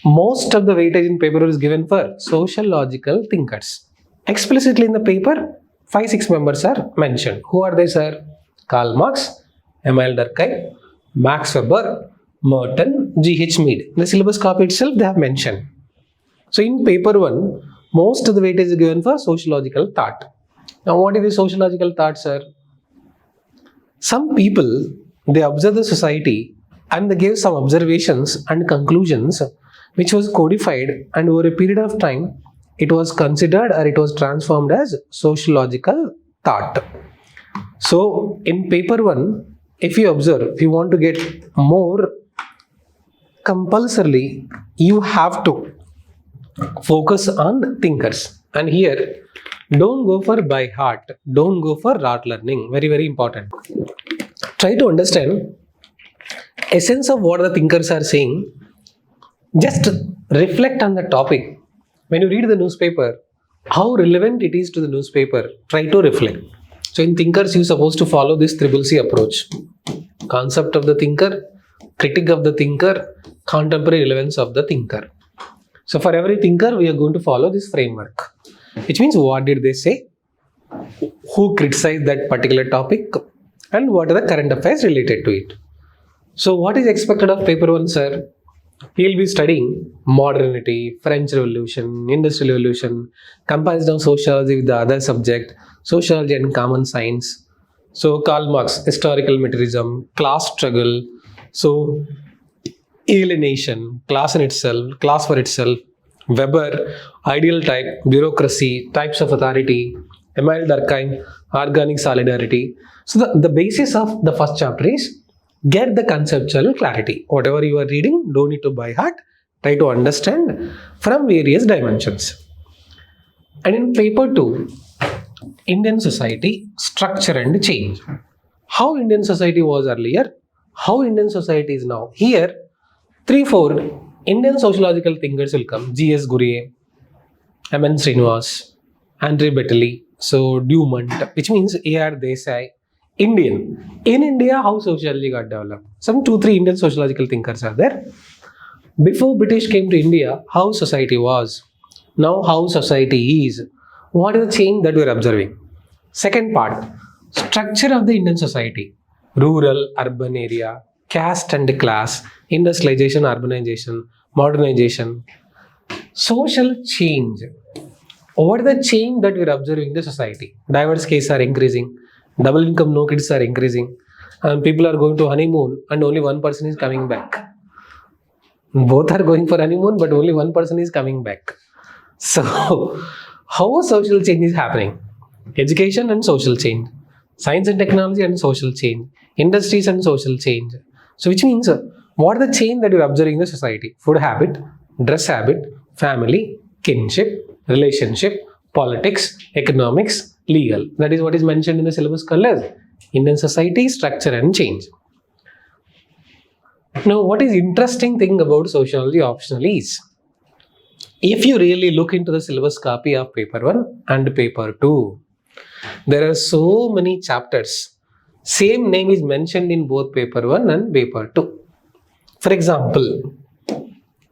most of the weightage in paper is given for sociological thinkers. Explicitly in the paper, 5-6 members are mentioned. Who are they, sir? Karl Marx, Emile Durkheim, Max Weber, Merton, G.H. Mead. In the syllabus copy itself, they have mentioned. So in paper 1, most of the weightage is given for sociological thought. Now what is the sociological thought, sir? Some people, they observe the society and they gave some observations and conclusions which was codified, and over a period of time, it was considered or it was transformed as sociological thought. So in paper 1, if you observe, if you want to get more, compulsorily you have to focus on thinkers. And here, don't go for by heart, don't go for rote learning. Very, very important. Try to understand essence of what the thinkers are saying. Just reflect on the topic. When you read the newspaper, how relevant it is to the newspaper, try to reflect. So in thinkers, you're supposed to follow this 3C approach. Concept of the thinker, critique of the thinker, contemporary relevance of the thinker. So for every thinker, we are going to follow this framework. Which means, what did they say? Who criticized that particular topic? And what are the current affairs related to it? So what is expected of paper 1, sir? He will be studying modernity, French Revolution, Industrial Revolution, comparison of sociology with the other subject, sociology and common science. So Karl Marx, historical materialism, class struggle, so alienation, class in itself, class for itself, Weber, ideal type, bureaucracy, types of authority, Emile Durkheim, organic solidarity. So the basis of the first chapter is get the conceptual clarity. Whatever you are reading, don't need to by heart. Try to understand from various dimensions. And in paper 2, Indian society, structure and change. How Indian society was earlier, how Indian society is now. Here, 3-4 Indian sociological thinkers will come. G.S. Gurye, M.N. Srinivas, Andre Betteley, so Dumont, which means A.R. Desai. Indian. In India, how sociology got developed. Some 2-3 Indian sociological thinkers are there. Before British came to India, how society was. Now how society is. What is the change that we are observing? Second part, structure of the Indian society. Rural, urban area, caste and class, industrialization, urbanization, modernization, social change. What is the change that we are observing in the society? Diverse cases are increasing, double income, no kids are increasing, and people are going to honeymoon and only one person is coming back. Both are going for honeymoon, but only one person is coming back. So, how social change is happening? Education and social change, science and technology and social change, industries and social change. So, which means what are the change that you are observing in the society? Food habit, dress habit, family, kinship, relationship, politics, economics, legal. That is what is mentioned in the syllabus called as Indian society, structure and change. Now, what is interesting thing about sociology optional is, if you really look into the syllabus copy of paper 1 and paper 2, there are so many chapters. Same name is mentioned in both paper 1 and paper 2. For example,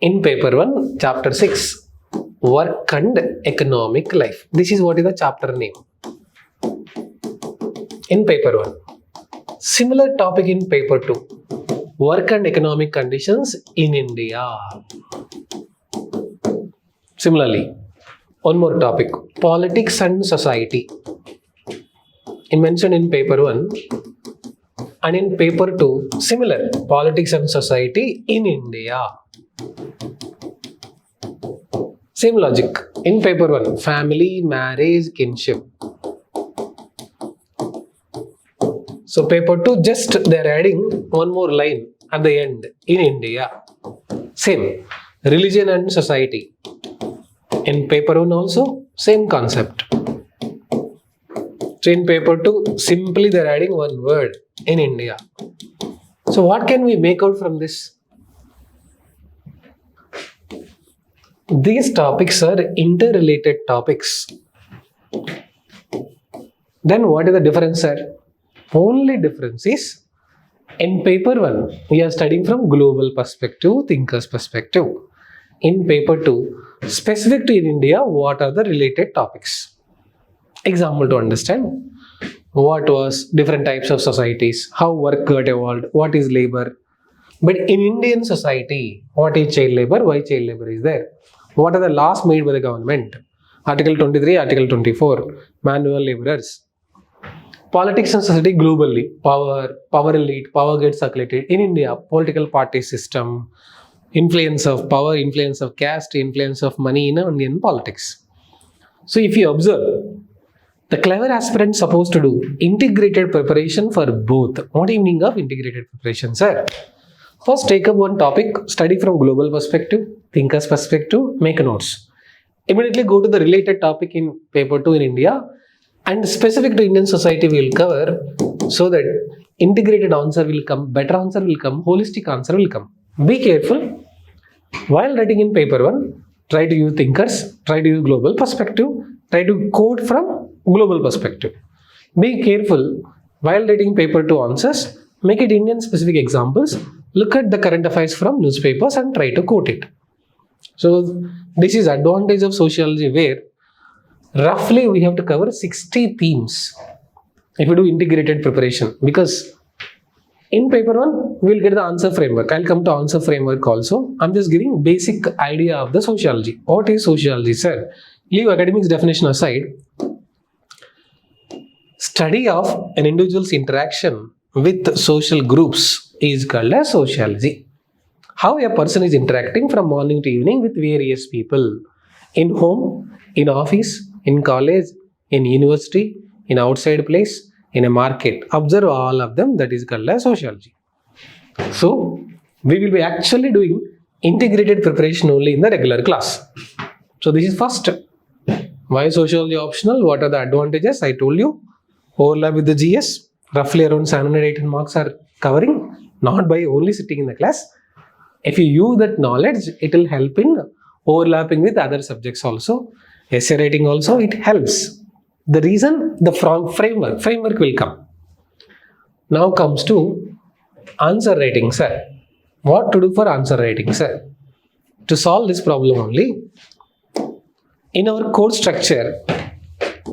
in paper 1, chapter 6, work and economic life. This is what is the chapter name. In paper 1. Similar topic in paper 2. Work and economic conditions in India. Similarly, one more topic, politics and society. Mentioned in paper 1 and in paper 2, similar, politics and society in India. Same logic. In paper 1, family, marriage, kinship. So paper 2, just they are adding one more line at the end, in India. Same, religion and society. In paper 1 also, same concept. So in paper 2, simply they are adding one word, in India. So what can we make out from this? These topics are interrelated topics. Then what is the difference, sir? Only difference is, in paper 1, we are studying from global perspective, thinker's perspective. In paper 2, specific to India, what are the related topics? Example to understand, what was different types of societies, how work got evolved, what is labor. But in Indian society, what is child labor, why child labor is there? What are the laws made by the government? Article 23, Article 24, manual laborers. Politics and society globally, power elite, power gets circulated. In India, political party system, influence of power, influence of caste, influence of money in Indian politics. So if you observe, the clever aspirant supposed to do integrated preparation for both. What do you mean of integrated preparation, sir? First, take up one topic, study from global perspective, thinker's perspective, make notes. Immediately go to the related topic in paper 2 in India, and specific to Indian society we will cover, so that integrated answer will come, better answer will come, holistic answer will come. Be careful. While writing in paper 1, try to use thinkers, try to use global perspective, try to quote from global perspective. Be careful. While writing paper 2 answers, make it Indian specific examples, look at the current affairs from newspapers and try to quote it. So this is advantage of sociology, where roughly we have to cover 60 themes if you do integrated preparation, because in paper 1 we will get the answer framework. I'll come to answer framework also. I'm just giving basic idea of the sociology. What is sociology, sir? Leave academics definition aside. Study of an individual's interaction with social groups is called as sociology. how a person is interacting from morning to evening with various people in home, in office, in college, in university, in outside place, in a market. Observe all of them. That is called as sociology. So we will be actually doing integrated preparation only in the regular class. So this is first. Why sociology optional? What are the advantages? I told you. Overlap with the GS. Roughly around 718 marks are covering. Not by only sitting in the class. If you use that knowledge, it will help in overlapping with other subjects also. Essay writing also, it helps. The reason, the framework will come. Now comes to answer writing, sir. What to do for answer writing, sir? To solve this problem only, in our course structure,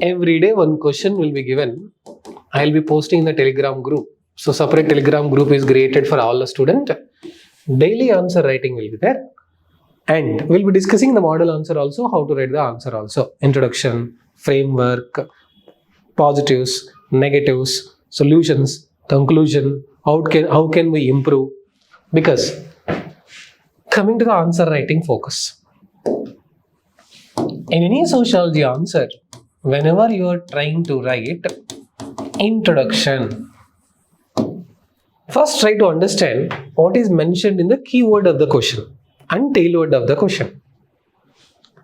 every day one question will be given. I will be posting in the Telegram group. So separate Telegram group is created for all the students. Daily answer writing will be there. And we'll be discussing the model answer also, how to write the answer also. Introduction, framework, positives, negatives, solutions, conclusion, how can we improve? Because coming to the answer writing focus. In any sociology answer, whenever you are trying to write introduction, first try to understand what is mentioned in the keyword of the question and tailword of the question.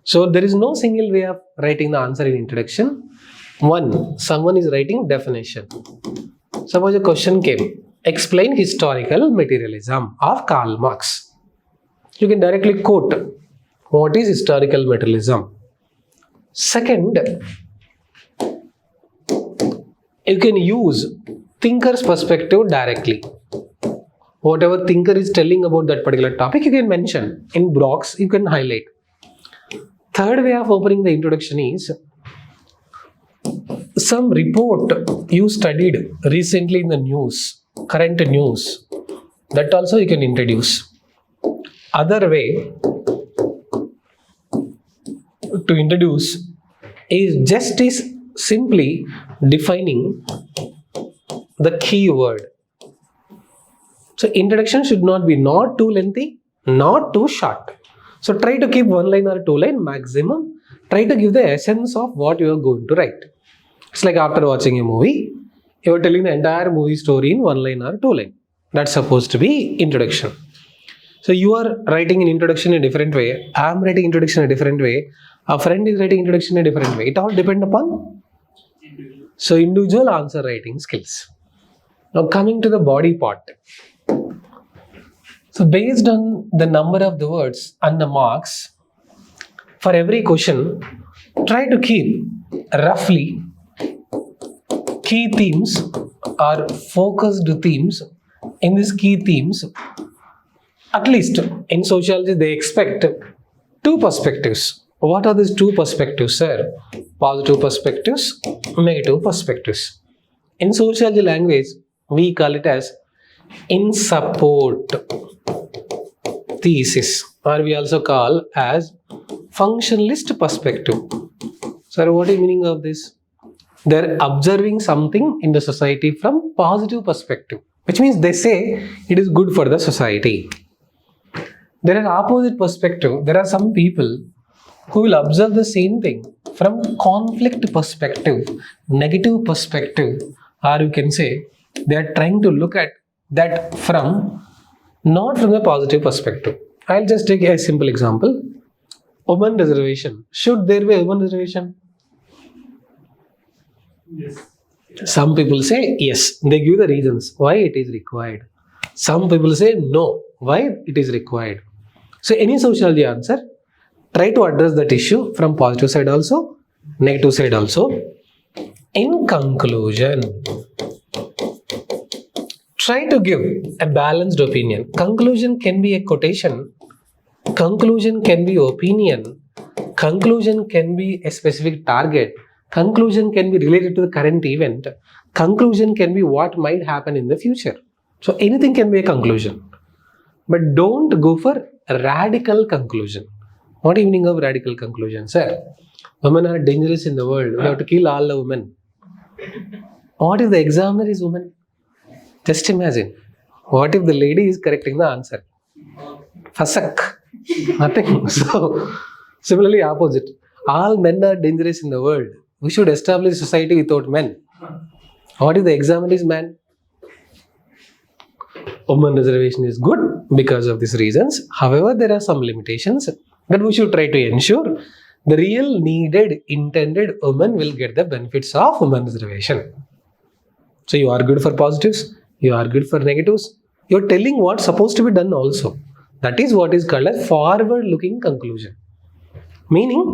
So there is no single way of writing the answer in introduction. One, someone is writing definition. Suppose a question came, explain historical materialism of Karl Marx. You can directly quote, what is historical materialism? Second, you can use thinker's perspective directly. Whatever thinker is telling about that particular topic, you can mention. In blocks, you can highlight. Third way of opening the introduction is some report you studied recently in the news, current news. That also you can introduce. Other way to introduce is simply defining the keyword. So introduction should not be not too lengthy, not too short. So try to keep one line or two line maximum. Try to give the essence of what you are going to write. It's like after watching a movie, you are telling the entire movie story in one line or two line. That's supposed to be introduction. So you are writing an introduction in a different way. I am writing introduction in a different way. A friend is writing introduction in a different way. It all depends upon individual answer writing skills. Now coming to the body part. So based on the number of the words and the marks, for every question, try to keep roughly key themes or focused themes. In these key themes, at least in sociology, they expect two perspectives. What are these two perspectives, sir? Positive perspectives, negative perspectives. In sociology language, we call it as in support thesis, or we also call as functionalist perspective. Sir, what is the meaning of this? They're observing something in the society from positive perspective, which means they say it is good for the society. There are opposite perspective. There are some people who will observe the same thing from conflict perspective, negative perspective, or you can say they are trying to look at that not from a positive perspective. I'll just take a simple example. Women reservation. Should there be a women reservation? Yes. Some people say yes. They give the reasons why it is required. Some people say no. Why it is required? So any sociology answer, try to address that issue from positive side also, negative side also. In conclusion, try to give a balanced opinion. Conclusion can be a quotation. Conclusion can be opinion. Conclusion can be a specific target. Conclusion can be related to the current event. Conclusion can be what might happen in the future. So anything can be a conclusion. But don't go for a radical conclusion. What do you mean of radical conclusion, sir? Women are dangerous in the world. We have to kill all the women. What if the examiner is woman? Just imagine. What if the lady is correcting the answer? Fasak. Nothing. So, similarly opposite. All men are dangerous in the world. We should establish a society without men. What if the example is man? Women reservation is good because of these reasons. However, there are some limitations that we should try to ensure the real needed, intended women will get the benefits of women reservation. So you are good for positives, you are good for negatives. You are telling what's supposed to be done also. That is what is called a forward-looking conclusion. Meaning,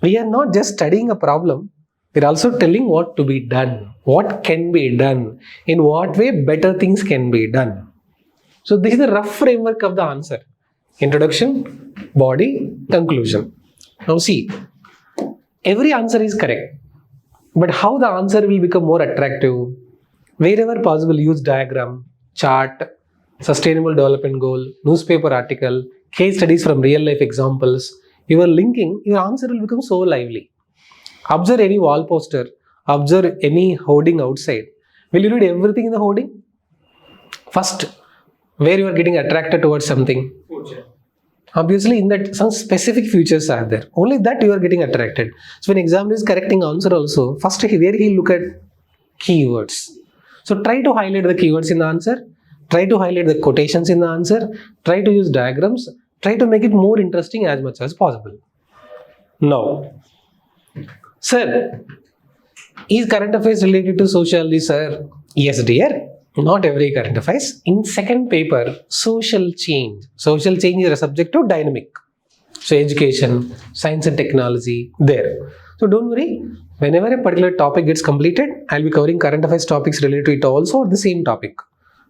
we are not just studying a problem, we are also telling what to be done, what can be done, in what way better things can be done. So this is the rough framework of the answer. Introduction, body, conclusion. Now see, every answer is correct. But how the answer will become more attractive? Wherever possible, use diagram, chart, sustainable development goal, newspaper article, case studies from real life examples. You are linking, your answer will become so lively. Observe any wall poster, observe any hoarding outside. Will you read everything in the hoarding? First, where you are getting attracted towards something. Future. Obviously, in that some specific features are there. Only that you are getting attracted. So when examiner is correcting answer also, first where he look at keywords. So try to highlight the keywords in the answer. Try to highlight the quotations in the answer. Try to use diagrams. Try to make it more interesting as much as possible. Now, sir, is current affairs related to sociology, sir? Yes, dear. Not every current affairs. In second paper, social change. Social change is a subject to dynamic. So education, science and technology, there. So don't worry. Whenever a particular topic gets completed, I'll be covering current affairs topics related to it also, the same topic.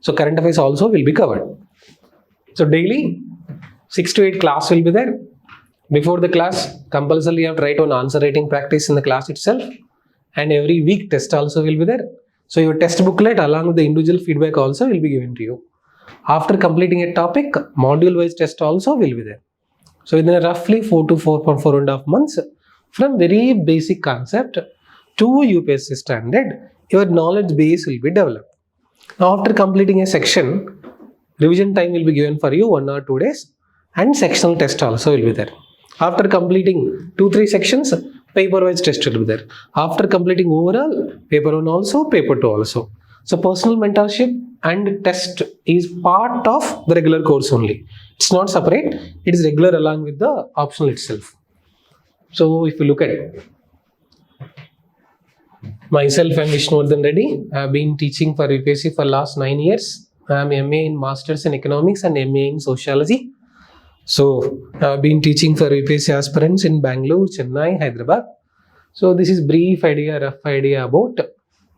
So current affairs also will be covered. So daily, 6 to 8 class will be there. Before the class, compulsorily you have to write on answer writing practice in the class itself. And every week test also will be there. So your test booklet along with the individual feedback also will be given to you. After completing a topic, module wise test also will be there. So within a roughly 4 to 4.5 months, from very basic concept to UPSC standard, your knowledge base will be developed. Now after completing a section, revision time will be given for you 1 or 2 days and sectional test also will be there. After completing 2-3 sections, paper wise test will be there. After completing overall, paper 1 also, paper 2 also. So personal mentorship and test is part of the regular course only. It's not separate, it is regular along with the optional itself. So if you look at it, myself, I am Vishnu Vardhan Reddy. I have been teaching for UPSC for last 9 years. I am MA in Masters in Economics and MA in Sociology. So I have been teaching for UPSC aspirants in Bangalore, Chennai, Hyderabad. So this is brief idea, rough idea about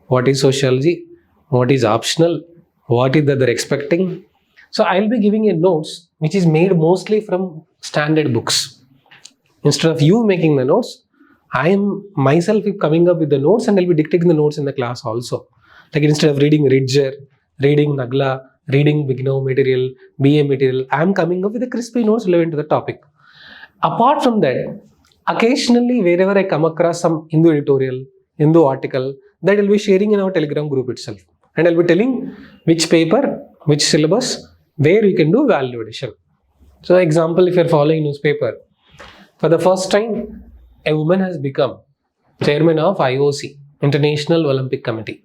what is sociology, what is optional, what is that they're expecting. So I'll be giving you notes which is made mostly from standard books. Instead of you making the notes, I am myself coming up with the notes and I'll be dictating the notes in the class also. Like instead of reading Ridger, reading Nagla, reading Vigno material, BA material, I am coming up with the crispy notes relevant to the topic. Apart from that, occasionally wherever I come across some Hindu editorial, Hindu article, that I will be sharing in our Telegram group itself. And I will be telling which paper, which syllabus, where we can do value addition. So example, if you are following newspaper, for the first time, a woman has become chairman of IOC, International Olympic Committee.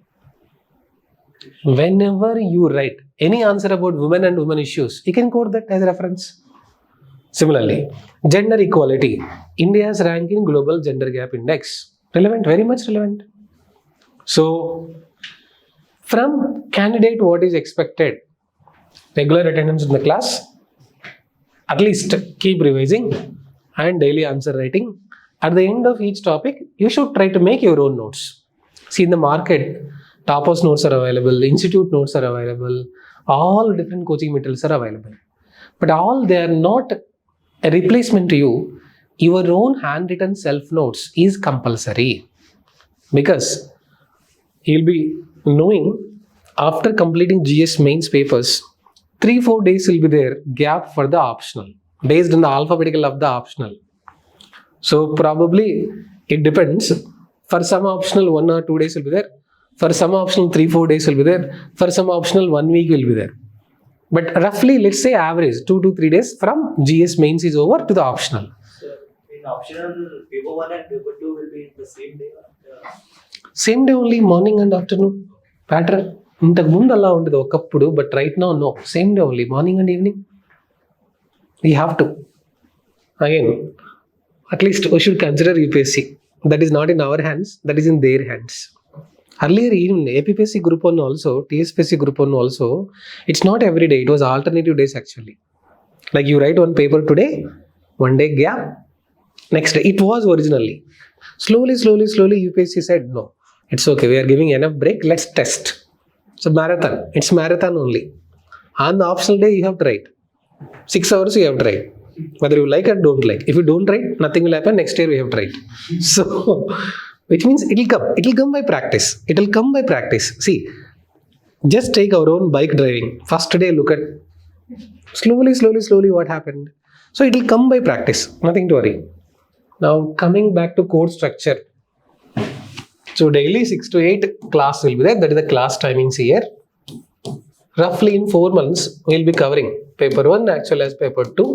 Whenever you write any answer about women and women issues, you can quote that as a reference. Similarly, gender equality, India's rank in Global Gender Gap Index, relevant, very much relevant. So, from candidate, what is expected? Regular attendance in the class, at least keep revising and daily answer writing. At the end of each topic, you should try to make your own notes. See, in the market, toppers notes are available, institute notes are available, all different coaching materials are available. But all they are not a replacement to you. Your own handwritten self notes is compulsory. Because you'll be knowing after completing GS mains papers, 3-4 days will be there gap for the optional based on the alphabetical of the optional. So probably it depends. For some optional 1 or 2 days will be there. For some optional 3-4 days will be there. For some optional 1 week will be there. But roughly, let's say average 2 to 3 days from GS mains is over to the optional. So in optional, paper 1 and paper 2 will be in the same day? Same day only, morning and afternoon pattern. ఇంతకు ముందు అలా ఉండేది ఒకప్పుడు, but right now no, same day only, morning and evening. We have to again at least we should consider UPSC. That is not in our hands, that is in their hands. Earlier even APPSC group 1 also, TSPSC group 1 also, it's not every day, it was alternative days actually. Like you write one paper today, one day gap, next day. It was originally. Slowly UPSC said no, it's okay, we are giving enough break, let's test. So marathon, it's marathon only. On the optional day you have to write 6 hours, you have to write whether you like or don't like. If you don't write, nothing will happen. Next year we have to write. So which means it will come by practice. See, just take our own bike driving. First day, look at slowly what happened. So it will come by practice, nothing to worry. Now coming back to course structure. So daily 6 to 8 class will be there. That is the class timings here. Roughly in 4 months, we will be covering paper 1 as well as paper 2.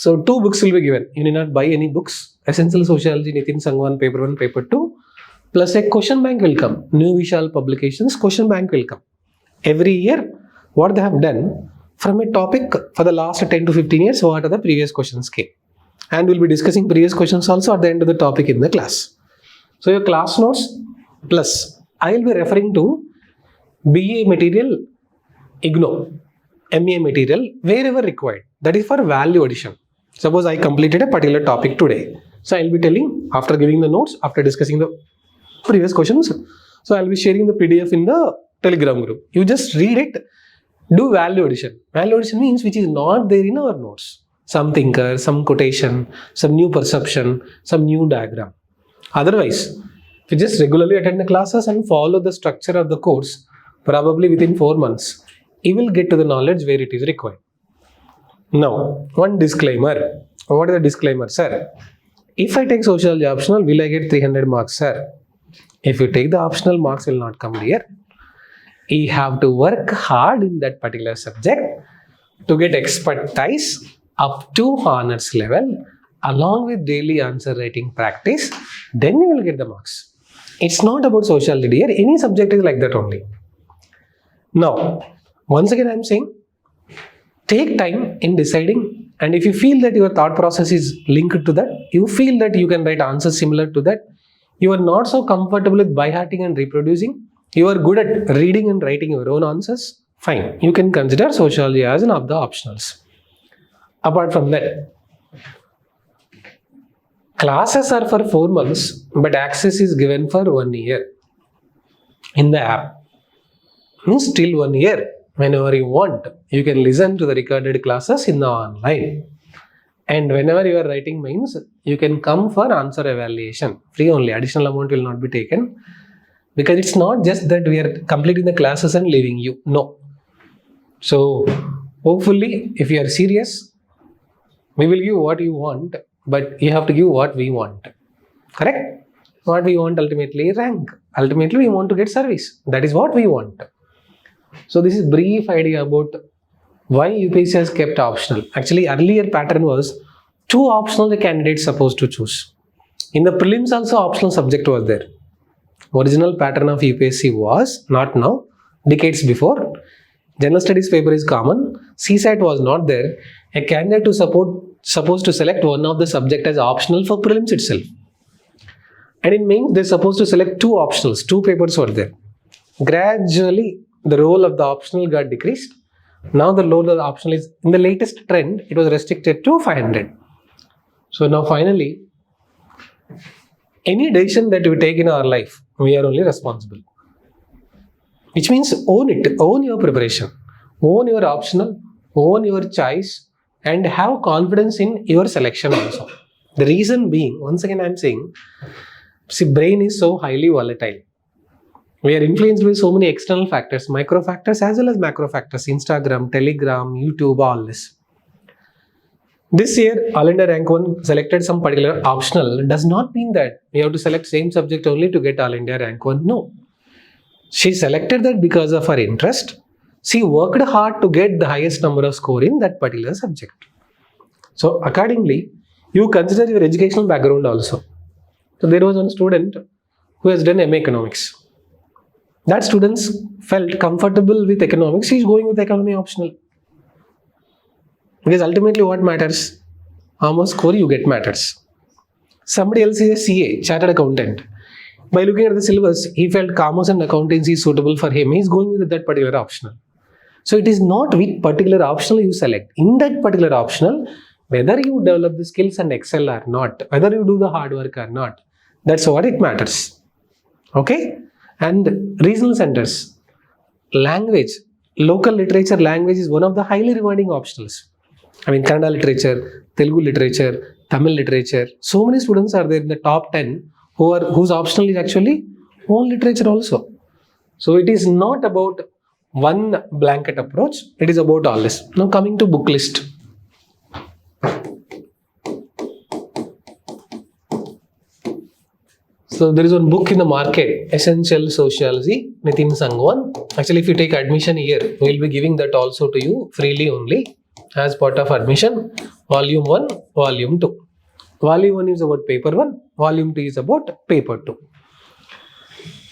So 2 books will be given. You need not buy any books. Essential Sociology, Nitin Sangwan, paper 1, paper 2. Plus a question bank will come. New Vishal publications, question bank will come. Every year, what they have done from a topic for the last 10 to 15 years, what are the previous questions came. And we'll be discussing previous questions also at the end of the topic in the class. So your class notes plus I will be referring to BA material, IGNO, MA material, wherever required. That is for value addition. Suppose I completed a particular topic today. So I will be telling, after giving the notes, after discussing the previous questions, so I will be sharing the PDF in the Telegram group. You just read it, do value addition. Value addition means which is not there in our notes. Some thinker, some quotation, some new perception, some new diagram. Otherwise, if you just regularly attend the classes and follow the structure of the course, probably within 4 months, you will get to the knowledge where it is required. Now, one disclaimer. What is the disclaimer, sir? If I take Sociology optional, will I get 300 marks, sir? If you take the optional, marks will not come here. You have to work hard in that particular subject to get expertise up to honors level, along with daily answer writing practice. Then you will get the marks. It's not about Sociology here. Any subject is like that only. Now, once again I am saying, take time in deciding, and if you feel that your thought process is linked to that, you feel that you can write answers similar to that, you are not so comfortable with by-hearting and reproducing, you are good at reading and writing your own answers, fine. You can consider Sociology as one of the optionals. Apart from that, classes are for 4 months, but access is given for 1 year in the app. Means till 1 year. Whenever you want, you can listen to the recorded classes in the online. And whenever you are writing mains, you can come for answer evaluation. Free only. Additional amount will not be taken. Because it's not just that we are completing the classes and leaving you. No. So, hopefully, if you are serious, we will give what you want, but you have to give what we want. Correct? What we want ultimately rank. Ultimately, we want to get service. That is what we want. So this is brief idea about why UPSC has kept optional. Actually, earlier pattern was 2 optional the candidates supposed to choose. In the prelims also optional subject was there. Original pattern of UPSC was, not now, decades before. General studies paper is common. CSAT was not there. A candidate supposed to select one of the subject as optional for prelims itself. And in mains, they're supposed to select 2 optionals. 2 papers were there. Gradually, the role of the optional got decreased. Now the role of the optional is, in the latest trend, it was restricted to 500. So now finally, any decision that we take in our life, we are only responsible. Which means own it, own your preparation, own your optional, own your choice, and have confidence in your selection also. The reason being, once again I am saying, see, brain is so highly volatile. We are influenced by so many external factors, micro factors as well as macro factors, Instagram, Telegram, YouTube, all this. This year, All India Rank 1 selected some particular optional does not mean that we have to select same subject only to get All India Rank 1. No. She selected that because of her interest. She worked hard to get the highest number of score in that particular subject. So accordingly, you consider your educational background also. So there was one student who has done MA Economics. That students felt comfortable with economics. He is going with economy optional. Because ultimately what matters? How much score you get matters. Somebody else is a CA, Chartered Accountant. By looking at the syllabus, he felt commerce and accountancy is suitable for him. He is going with that particular optional. So it is not which particular optional you select. In that particular optional, whether you develop the skills and excel or not, whether you do the hard work or not, that's what it matters. Okay? And regional centers, language, local literature language is one of the highly rewarding optionals. I mean, Kannada literature, Telugu literature, Tamil literature. So many students are there in the top 10 whose optional is actually own literature also. So it is not about one blanket approach. It is about all this. Now coming to book list. So there is one book in the market, Essential Sociology, Nitin Sangwan. Actually, if you take admission here, we will be giving that also to you freely only as part of admission. Volume 1, Volume 2. Volume 1 is about paper 1, Volume 2 is about paper 2.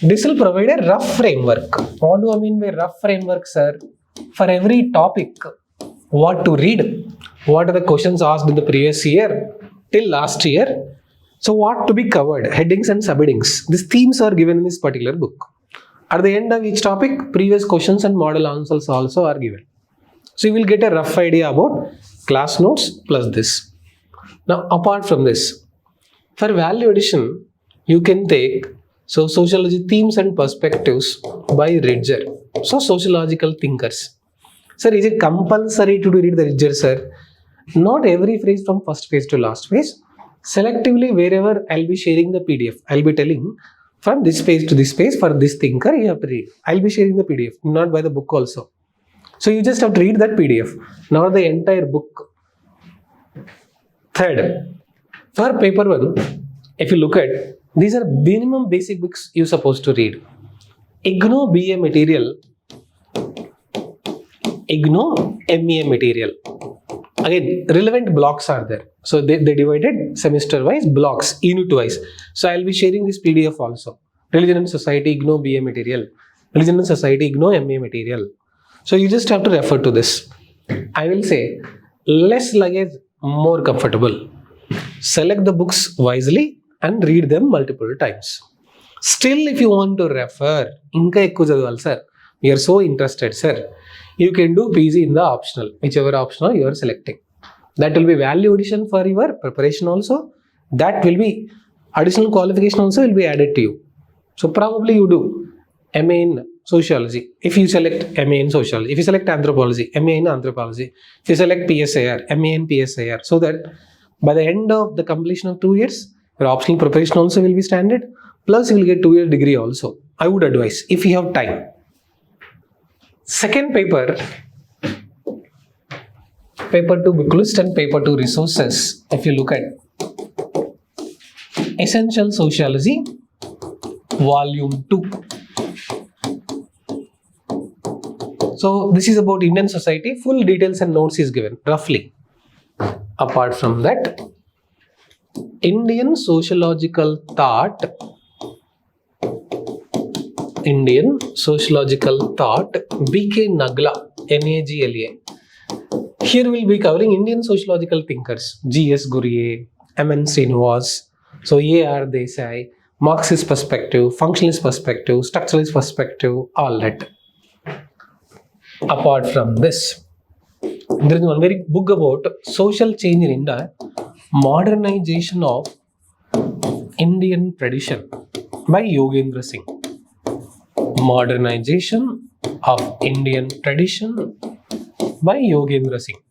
This will provide a rough framework. What do I mean by rough framework, sir? For every topic, what to read, what are the questions asked in the previous year till last year. So what to be covered, headings and subheadings. These themes are given in this particular book. At the end of each topic, previous questions and model answers also are given. So you will get a rough idea about class notes plus this. Now apart from this, for value addition, you can take sociology themes and perspectives by Ridger. So sociological thinkers. Sir, is it compulsory to read the Ridger, sir? Not every phrase from first phrase to last phrase. Selectively, wherever I'll be sharing the PDF, I'll be telling from this page to this page for this thinker you have to read. I'll be sharing the PDF, not by the book also. So you just have to read that PDF, not the entire book. Third, for paper 1, if you look at, these are minimum basic books you're supposed to read. IGNO BA material, IGNO MEA material. Again, relevant blocks are there. So they divided semester-wise blocks, unit-wise. So I'll be sharing this PDF also. Religion and Society, IGNO BA material. Religion and Society, IGNO MA material. So you just have to refer to this. I will say, less luggage, more comfortable. Select the books wisely and read them multiple times. Still, if you want to refer, inka ekku chadavali, sir, you are so interested, sir, you can do PG in the optional, whichever optional you are selecting. That will be value addition for your preparation also. That will be additional qualification also will be added to you. So probably you do MA in Sociology. If you select MA in Sociology, if you select Anthropology, MA in Anthropology, if you select PSAR, MA in PSAR, so that by the end of the completion of 2 years, your optional preparation also will be standard, plus you will get 2-year degree also. I would advise if you have time. Second paper, paper 2 book list and paper 2 resources. If you look at Essential Sociology, Volume 2. So this is about Indian society. Full details and notes is given roughly. Apart from that, Indian sociological thought. Indian sociological thought. B.K. Nagla, Nagla. Here we'll be covering Indian sociological thinkers. G.S. Gurye, M.N. Srinivas, so A.R. Desai, Marxist perspective, functionalist perspective, structuralist perspective, all that. Apart from this, there is one very book about social change in India, modernization of Indian tradition by Yogendra Singh. Modernization of Indian tradition by Yogendra Singh.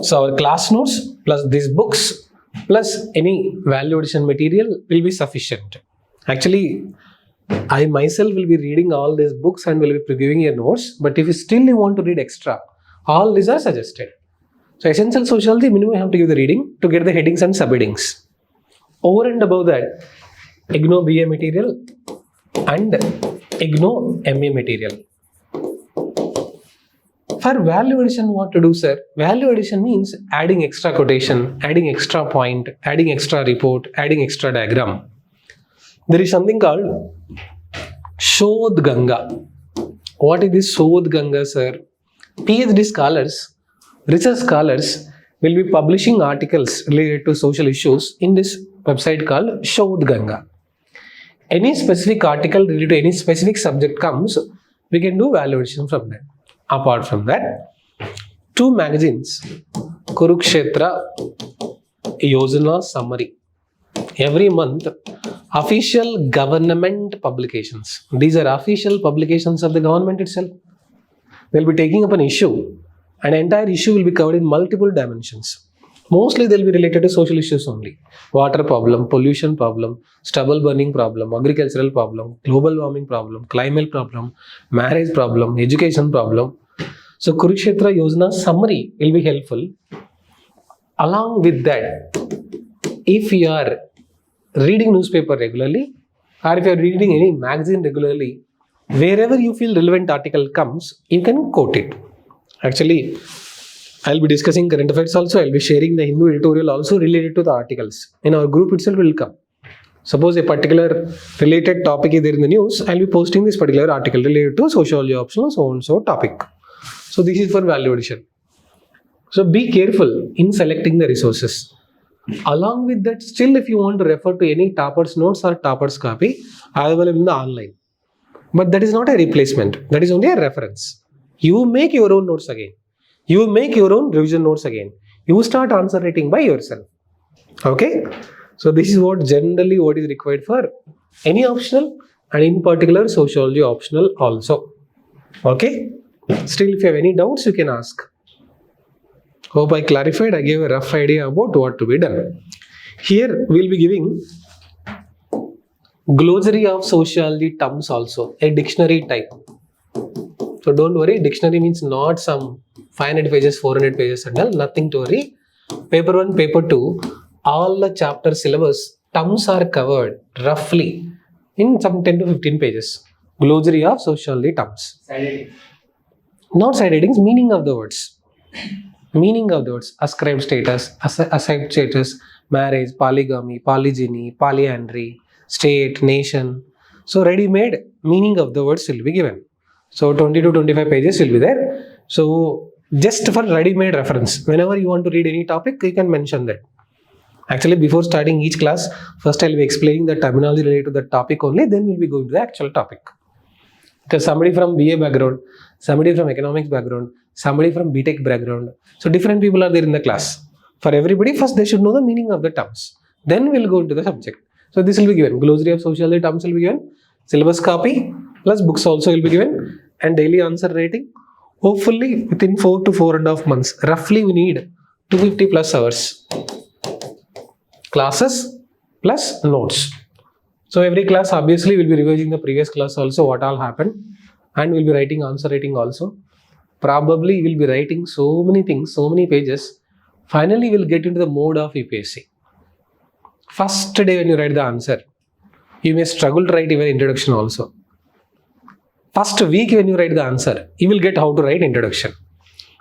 So our class notes plus these books plus any value addition material will be sufficient. Actually, I myself will be reading all these books and will be previewing your notes. But if you still want to read extra, all these are suggested. So Essential Sociology, minimum you have to give the reading to get the headings and subheadings. Over and above that, IGNO BA material and Ignore MA material. For value addition, what to do, sir? Value addition means adding extra quotation, adding extra point, adding extra report, adding extra diagram. There is something called Shodh Ganga. What is this Shodh Ganga, sir? PhD scholars, research scholars will be publishing articles related to social issues in this website called Shodh Ganga. Any specific article related to any specific subject comes, we can do value addition from that. Apart from that, 2 magazines, Kurukshetra Yojana Summary. Every month, official government publications. These are official publications of the government itself. They'll be taking up an issue. An entire issue will be covered in multiple dimensions. Mostly they'll be related to social issues only. Water problem, pollution problem, stubble burning problem, agricultural problem, global warming problem, climate problem, marriage problem, education problem. So Kurukshetra Yojana summary will be helpful. Along with that, if you are reading newspaper regularly, or if you are reading any magazine regularly, wherever you feel relevant article comes, you can quote it. Actually, I'll be discussing current affairs also. I'll be sharing the Hindu editorial also related to the articles. In our group itself will come. Suppose a particular related topic is there in the news, I'll be posting this particular article related to sociology optional so and so topic. So this is for value addition. So be careful in selecting the resources. Along with that, still if you want to refer to any topper's notes or topper's copy, available in the online. But that is not a replacement. That is only a reference. You make your own notes again. You make your own revision notes again. You start answer writing by yourself. Okay? So this is what generally what is required for any optional and in particular sociology optional also. Okay? Still if you have any doubts you can ask. Hope I clarified. I gave a rough idea about what to be done. Here we will be giving glossary of sociology terms also, a dictionary type. So don't worry, dictionary means not some 500 pages, 400 pages and all, nothing to worry. Paper 1, paper 2, all the chapter syllabus terms are covered roughly in some 10 to 15 pages. Glossary of sociology terms. Side heading. Not side headings, meaning of the words. Meaning of the words, ascribed status, assigned status, marriage, polygamy, polygyny, polyandry, state, nation. So ready-made meaning of the words will be given. So 20 to 25 pages will be there. So just for ready-made reference, whenever you want to read any topic, you can mention that. Actually, before starting each class, first I'll be explaining the terminology related to the topic only, then we'll be going to the actual topic. Because somebody from BA background, somebody from economics background, somebody from BTech background. So different people are there in the class. For everybody, first they should know the meaning of the terms. Then we'll go into the subject. So this will be given. Glossary of sociology terms will be given. Syllabus copy plus books also will be given. And daily answer writing. Hopefully within 4 to 4.5 months. Roughly we need 250 plus hours. Classes plus notes. So every class obviously will be revising the previous class also what all happened. And we'll be writing answer writing also. Probably we'll be writing so many things, so many pages. Finally, we'll get into the mode of UPSC. First day when you write the answer, you may struggle to write even introduction also. First week when you write the answer, you will get how to write introduction.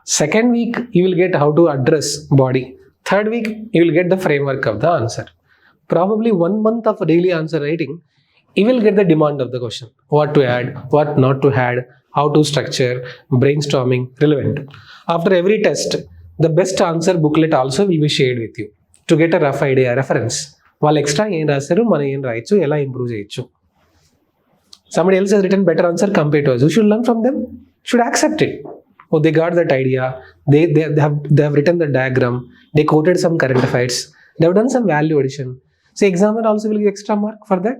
Second week, you will get how to address body. Third week, you will get the framework of the answer. Probably 1 month of daily answer writing, you will get the demand of the question. What to add, what not to add, how to structure, brainstorming, relevant. After every test, the best answer booklet also will be shared with you to get a rough idea, reference. వాళ్ళు extra ఏం రాశారు, మనం ఏం రాయొచ్చు, ఎలా improve చేయొచ్చు. Somebody else has written better answer compared to us. You should learn from them. Should accept it. Oh, they got that idea. They have written the diagram. They quoted some current affairs. They have done some value addition. So examiner also will give extra mark for that.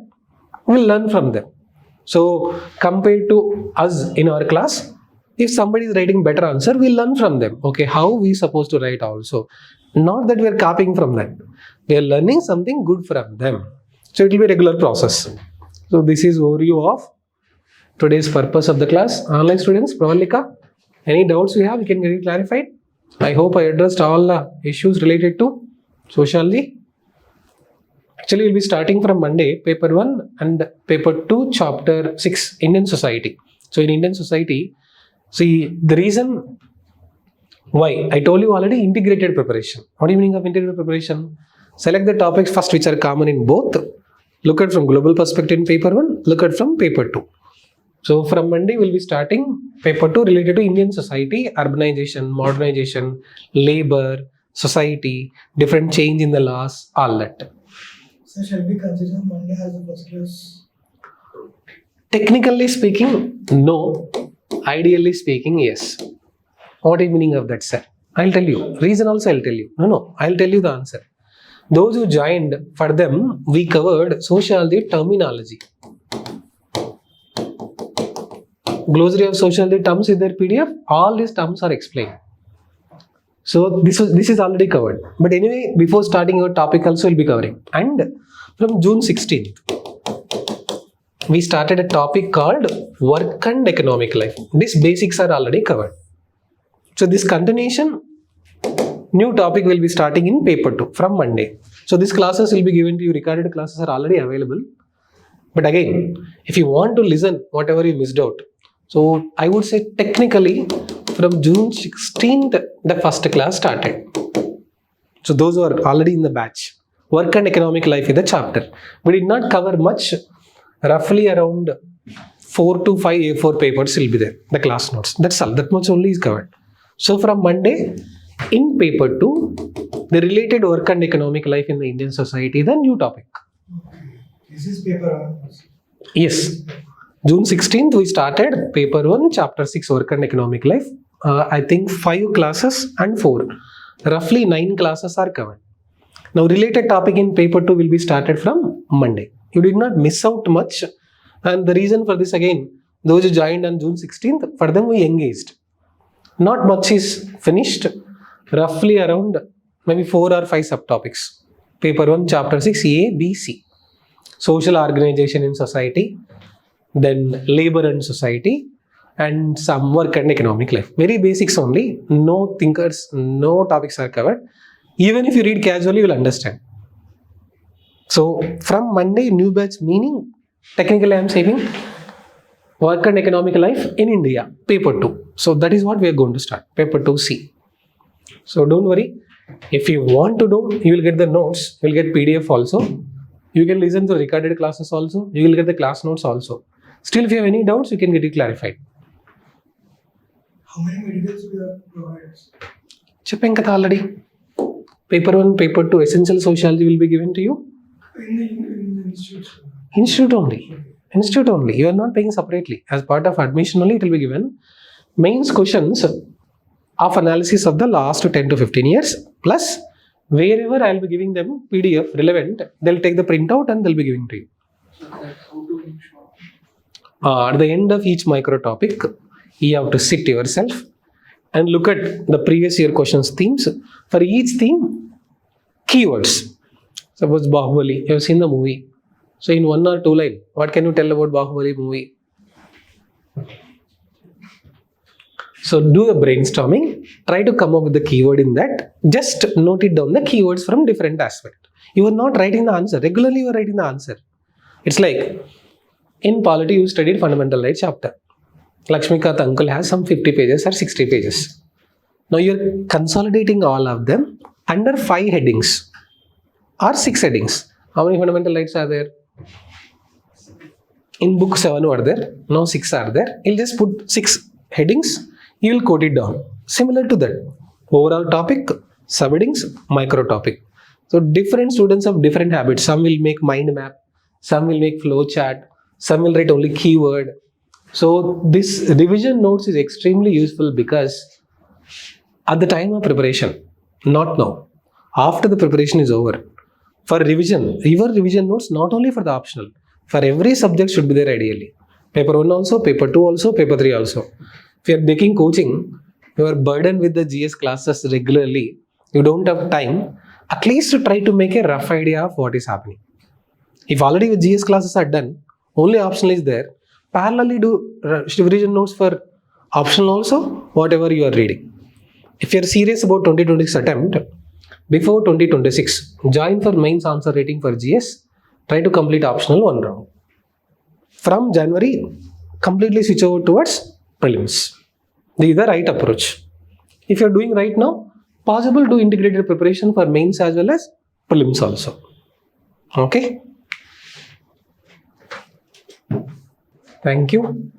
We'll learn from them. So compared to us in our class, if somebody is writing better answer, we'll learn from them. Okay, how we supposed to write also. Not that we are copying from that. We are learning something good from them. So it will be a regular process. So this is overview of today's purpose of the class. Online students, Pravalika, any doubts you have, you can get it clarified. I hope I addressed all the issues related to sociology. Actually, we'll be starting from Monday, paper 1 and paper 2, chapter 6, Indian society. So in Indian society, see the reason why I told you already, integrated preparation. What do you mean of integrated preparation? Select the topics first which are common in both. Look at from global perspective in paper 1, look at from paper 2. So from Monday, we'll be starting paper 2 related to Indian society, urbanization, modernization, labor, society, different change in the laws, all that. So shall we consider Monday as the first class? Technically speaking, no. Ideally speaking, yes. What is the meaning of that, sir? I'll tell you. Reason also I'll tell you. No. I'll tell you the answer. Those who joined, for them, we covered sociology terminology. Glossary of sociology terms in their PDF, all these terms are explained. So this is already covered. But anyway, before starting our topic also we'll be covering. And from June 16th, we started a topic called work and economic life. These basics are already covered. So this continuation, new topic will be starting in paper 2 from Monday. So these classes will be given to you, recorded classes are already available. But again, if you want to listen whatever you missed out, so I would say technically from June 16th, the first class started. So those who are already in the batch. Work and economic life is the chapter. We did not cover much, roughly around 4 to 5 A4 papers will be there, the class notes. That's all, that much only is covered. So from Monday, in paper 2, the related work and economic life in the Indian society is a new topic. This is paper 1. Yes. June 16th, we started paper 1, chapter 6, work and economic life. I think 5 classes and 4. Roughly 9 classes are covered. Now, related topic in paper 2 will be started from Monday. You did not miss out much. And the reason for this again, those who joined on June 16th, for them we engaged. Not much is finished. Roughly around maybe 4 or 5 subtopics. Paper 1, chapter 6, A, B, C. Social organization in society, then labor and society, and some work and economic life. Very basics only. No thinkers, no topics are covered. Even if you read casually, you will understand. So from Monday, new batch meaning, technically I am saying work and economic life in India, paper 2. So that is what we are going to start, paper 2C. So don't worry. If you want to do, you will get the notes, you will get PDF also. You can listen to recorded classes also. You will get the class notes also. Still, if you have any doubts, you can get it clarified. How many materials we have provided? Chipping kata already. Paper 1, paper 2, essential sociology will be given to you. In the institute. Institute only. Institute only. You are not paying separately. As part of admission only, it will be given. Mains questions of analysis of the last 10 to 15 years. Plus, wherever I will be giving them PDF relevant, they'll take the printout and they'll be giving to you. At the end of each micro topic, you have to sit yourself and look at the previous year questions themes. For each theme, keywords. Suppose Bahubali, you have seen the movie. So in 1 or 2 lines, what can you tell about Bahubali movie? So do the brainstorming, try to come up with the keyword in that. Just note it down, the keywords from different aspects. You are not writing the answer. Regularly you are writing the answer. It's like, in polity you studied fundamental rights chapter. Lakshmikant uncle has some 50 pages or 60 pages. Now you are consolidating all of them under 5 headings or 6 headings. How many fundamental rights are there? In book 7 are there, now 6 are there. You'll just put 6 headings, you will quote it down. Similar to that, overall topic, subheadings, micro topic. So different students have different habits. Some will make mind map, some will make flow chart, some will write only keyword. So this revision notes is extremely useful because at the time of preparation, not now, after the preparation is over, for revision, your revision notes not only for the optional, for every subject should be there ideally. Paper 1 also, paper 2 also, paper 3 also. If you are taking coaching, you are burdened with the GS classes regularly, you don't have time, at least to try to make a rough idea of what is happening. If already your GS classes are done, only optional is there, parallelly do revision notes for optional also, whatever you are reading. If you are serious about 2026 attempt, before 2026. Join for mains answer rating for GS. Try to complete optional one round. From January, completely switch over towards prelims. This is the right approach. If you're doing right now, possible to integrated preparation for mains as well as prelims also. Okay. Thank you.